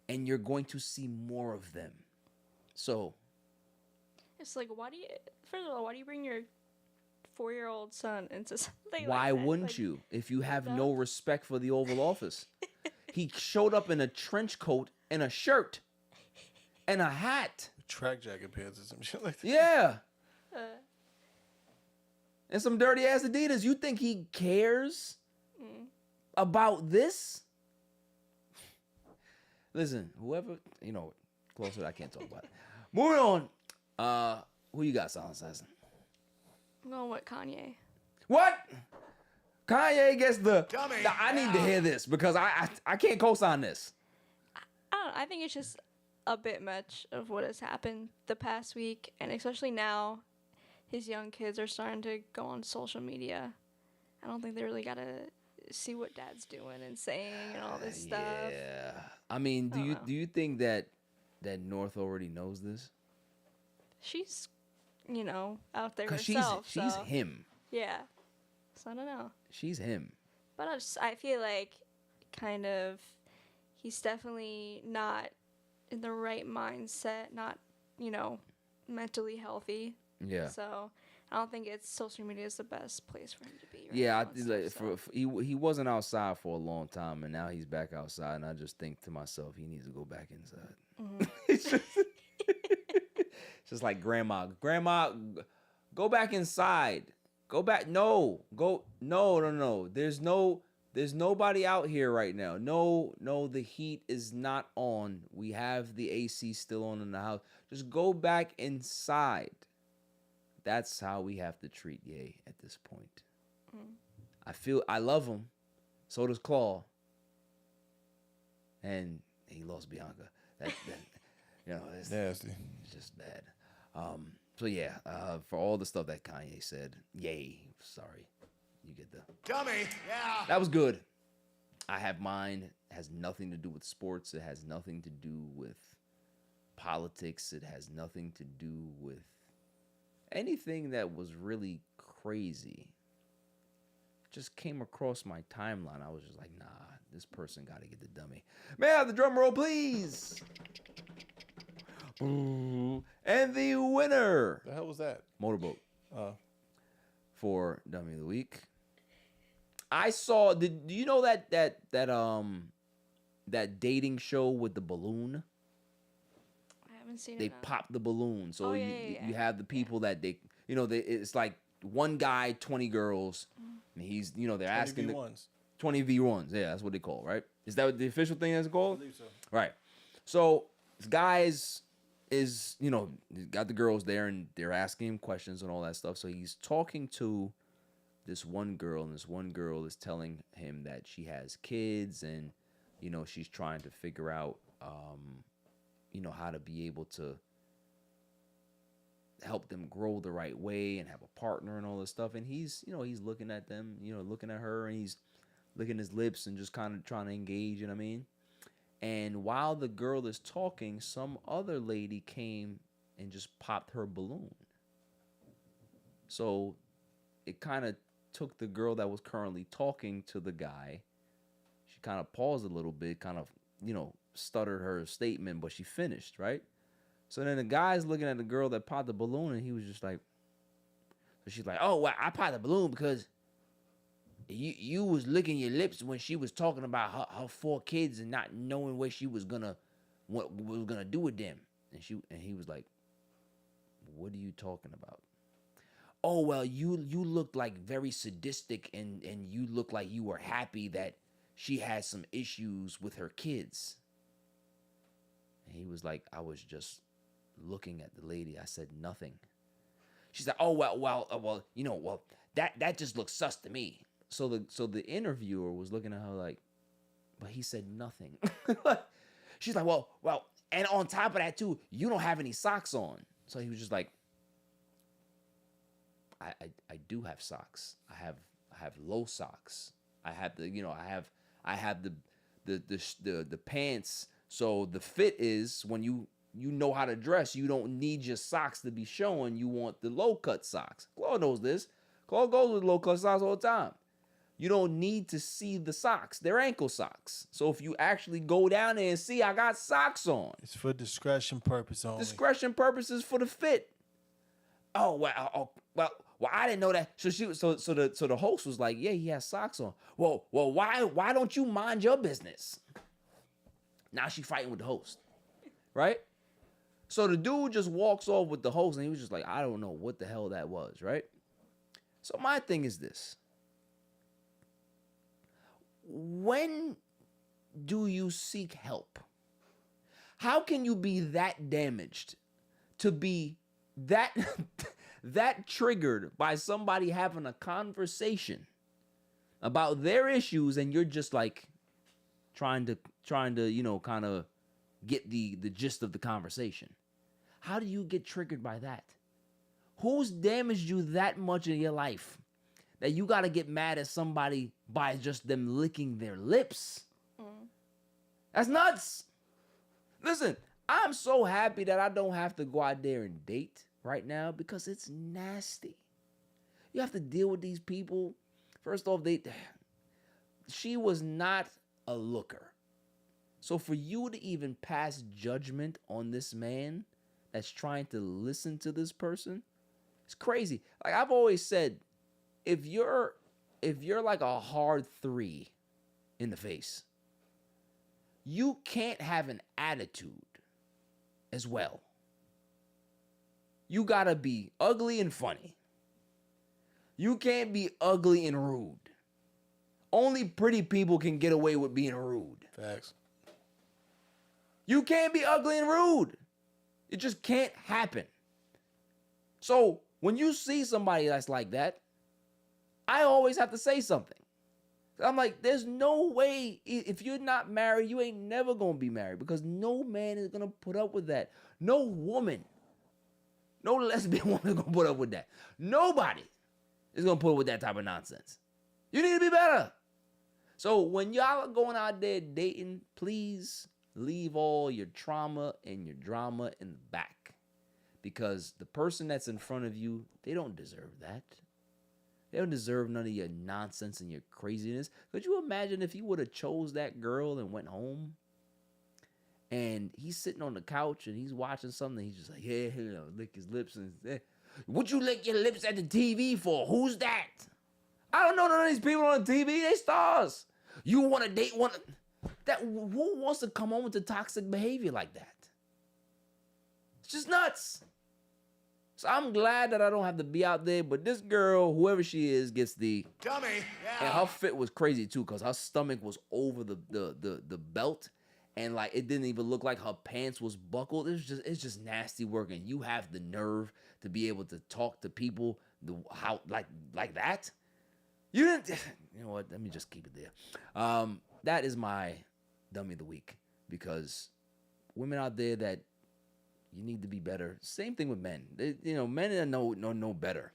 And you're going to see more of them. So. It's like, first of all, why do you bring your 4-year-old son into something Why like that? wouldn't you if you have no respect for the Oval Office? He showed up in a trench coat and a shirt and a hat. Track jacket pants or some shit like that. Yeah. And some dirty ass Adidas. You think he cares about this? Listen, whoever, closer, I can't talk about it. Moving on. Who you got, Silent Assassin? I'm going with Kanye. What? Kanye gets the... Dummy. I need to hear this because I can't co-sign this. I don't know. I think it's just a bit much of what has happened the past week, and especially now, his young kids are starting to go on social media. I don't think they really got to see what dad's doing and saying and all this stuff. Yeah. I mean, do you think that North already knows this? She's, out there Because herself. she's him. Yeah. So I don't know. She's him. But I feel like kind of he's definitely not in the right mindset, not, mentally healthy. Yeah. So I don't think social media is the best place for him to be. Right Yeah, now, he wasn't outside for a long time, and now he's back outside, and I just think to myself, he needs to go back inside. Mm-hmm. It's just like grandma, go back inside. Go back. No. There's nobody out here right now. No, the heat is not on. We have the AC still on in the house. Just go back inside. That's how we have to treat Ye at this point. I love him. So does Claw. And he lost Bianca. It's Nasty. It's just bad. So yeah, for all the stuff that Kanye said, yay. Sorry. You get the Dummy, yeah. That was good. I have mine. It has nothing to do with sports. It has nothing to do with politics. It has nothing to do with anything that was really crazy. Just came across my timeline. I was just like, nah, this person got to get the dummy. May I have the drum roll, please? Ooh. And the winner. The hell was that? Motorboat. For Dummy of the Week. I saw. Do you know that dating show with the balloon? I haven't seen They it. pop the balloon, so Oh, you have the people that it's like one guy, 20 girls, and he's they're asking 20 v1s. Yeah, that's what they call, right? Is that what the official thing is called? I believe so. Right. So this guy is got the girls there and they're asking him questions and all that stuff. So he's talking to this one girl, and this one girl is telling him that she has kids and she's trying to figure out how to be able to help them grow the right way and have a partner and all this stuff. And he's looking at them, looking at her, and he's licking his lips and just kind of trying to engage, you know what I mean? And while the girl is talking, some other lady came and just popped her balloon. So it kind of took the girl that was currently talking to the guy. She kind of paused a little bit, kind of, stuttered her statement, but she finished, right? So then the guy's looking at the girl that popped the balloon, and he was just like, so she's like, oh, well, I popped the balloon because you was licking your lips when she was talking about her 4 kids and not knowing what was gonna do with them. And he was like, what are you talking about? Oh, well, you looked like very sadistic and you looked like you were happy that she had some issues with her kids. And he was like, I was just looking at the lady. I said nothing. She's like, oh, well, that just looks sus to me. So the interviewer was looking at her like, but he said nothing. She's like, well, and on top of that too, you don't have any socks on. So he was just like, I do have socks. I have low socks. I have the pants. So the fit is when you know how to dress, you don't need your socks to be showing. You want the low cut socks. Claude knows this. Claude goes with low cut socks all the time. You don't need to see the socks. They're ankle socks. So if you actually go down there and see, I got socks on. It's for discretion purpose only. Discretion purposes for the fit. Oh, well, I didn't know that. So the host was like, yeah, he has socks on. Well, why don't you mind your business? Now she fighting with the host, right? So the dude just walks off with the host, and he was just like, I don't know what the hell that was, right? So my thing is this. When do you seek help? How can you be that damaged to be that triggered by somebody having a conversation about their issues, and you're just like trying to kind of get the gist of the conversation? How do you get triggered by that? Who's damaged you that much in your life that you got to get mad at somebody by just them licking their lips? That's nuts. Listen, I'm so happy that I don't have to go out there and date right now because it's nasty. You have to deal with these people. First off, she was not a looker. So for you to even pass judgment on this man that's trying to listen to this person, it's crazy. Like I've always said, if you're like a hard 3 in the face, you can't have an attitude as well. You gotta be ugly and funny. You can't be ugly and rude. Only pretty people can get away with being rude. Facts. You can't be ugly and rude. It just can't happen. So when you see somebody that's like that, I always have to say something. I'm like, there's no way, if you're not married, you ain't never gonna be married, because no man is gonna put up with that. No woman, no lesbian woman is gonna put up with that. Nobody is gonna put up with that type of nonsense. You need to be better. So when y'all are going out there dating, please leave all your trauma and your drama in the back, because the person that's in front of you, they don't deserve that. They don't deserve none of your nonsense and your craziness. Could you imagine if he would have chose that girl and went home, and he's sitting on the couch and he's watching something, he's just like, yeah, lick his lips, and what you lick your lips at the TV for? Who's that? I don't know none of these people on the TV. They stars. You want to date one that? Who wants to come home with the toxic behavior like that? It's just nuts. So I'm glad that I don't have to be out there, but this girl, whoever she is, gets the Dummy. Yeah. And her fit was crazy too, because her stomach was over the belt, and like it didn't even look like her pants was buckled. It's just nasty work, and you have the nerve to be able to talk to people like that. You didn't. You know what? Let me just keep it there. That is my dummy of the week, because women out there that you need to be better. Same thing with men. Men are no better.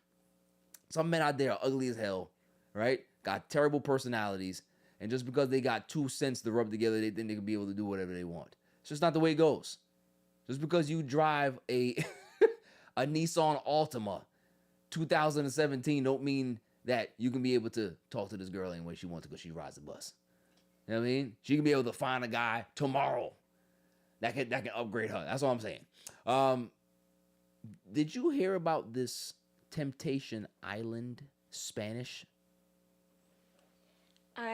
Some men out there are ugly as hell, right? Got terrible personalities, and just because they got 2 cents to rub together, they think they can be able to do whatever they want. It's just not the way it goes. Just because you drive a Nissan Altima 2017 don't mean that you can be able to talk to this girl any way she wants to because she rides the bus. You know what I mean? She can be able to find a guy tomorrow that can upgrade her. That's all I'm saying. Did you hear about this Temptation Island Spanish?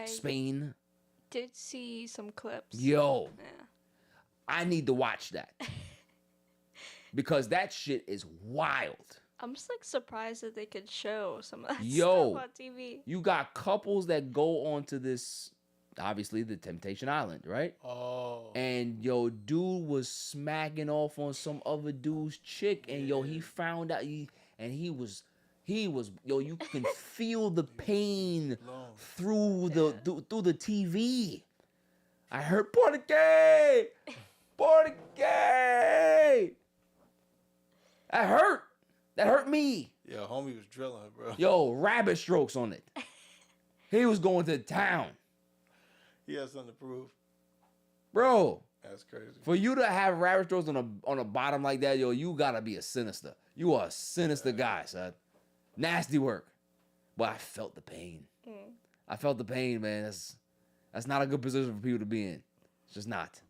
Spain? Did see some clips. Yo. Yeah. I need to watch that. Because that shit is wild. I'm just like surprised that they could show some of that Yo, stuff on TV. You got couples that go onto this, obviously the Temptation Island, right? Oh. And yo, dude was smacking off on some other dude's chick, and yo, he found out he was yo, you can feel the pain through the TV. I heard Portuguese. That hurt me. Yeah, homie was drilling, bro. Yo, rabbit strokes on it. He was going to town. He has something to prove. Bro. That's crazy. For you to have rabbit strokes on a bottom like that, yo, you gotta be a sinister. You are a sinister guy, son. Nasty work. But I felt the pain. I felt the pain, man. That's not a good position for people to be in. It's just not.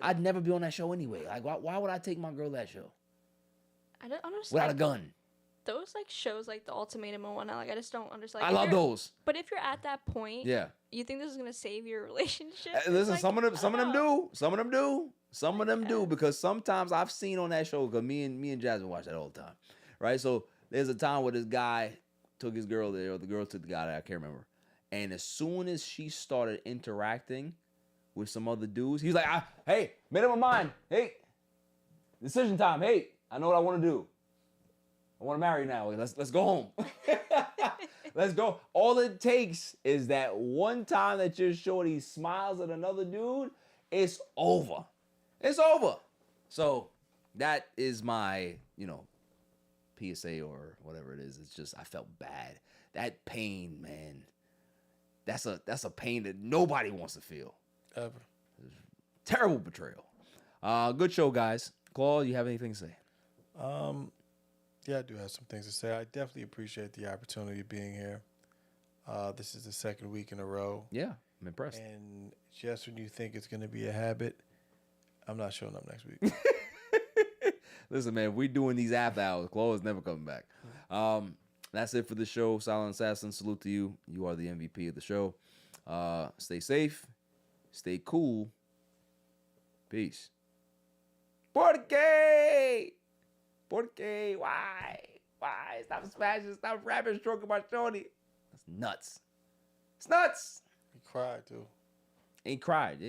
I'd never be on that show anyway. Like, why would I take my girl to that show? I don't understand. Without a gun. Those like shows like The Ultimatum and whatnot, like I just don't understand. I love those. But if you're at that point, yeah, you think this is gonna save your relationship? Listen, like, some of them do. Some of them do because sometimes I've seen on that show because me and Jasmine watch that all the time, right? So there's a time where this guy took his girl there, or the girl took the guy there, I can't remember. And as soon as she started interacting with some other dudes, he's like, "Hey, made up my mind. Hey, decision time. Hey, I know what I want to do. I want to marry you now. Let's go home. Let's go." All it takes is that one time that your shorty smiles at another dude, it's over. It's over. So that is my, PSA or whatever it is. It's just I felt bad. That pain, man. That's a pain that nobody wants to feel. Ever. Terrible betrayal. Good show, guys. Claude, you have anything to say? Yeah, I do have some things to say. I definitely appreciate the opportunity of being here. This is the second week in a row. Yeah, I'm impressed. And just when you think it's going to be a habit, I'm not showing up next week. Listen, man, we doing these after hours. Claude's never coming back. That's it for the show. Silent Assassin, salute to you. You are the MVP of the show. Stay safe. Stay cool. Peace. Portuguese! Why? Stop smashing. Stop rapping, stroking my shorty. That's nuts. It's nuts. He cried, too. Ain't cried.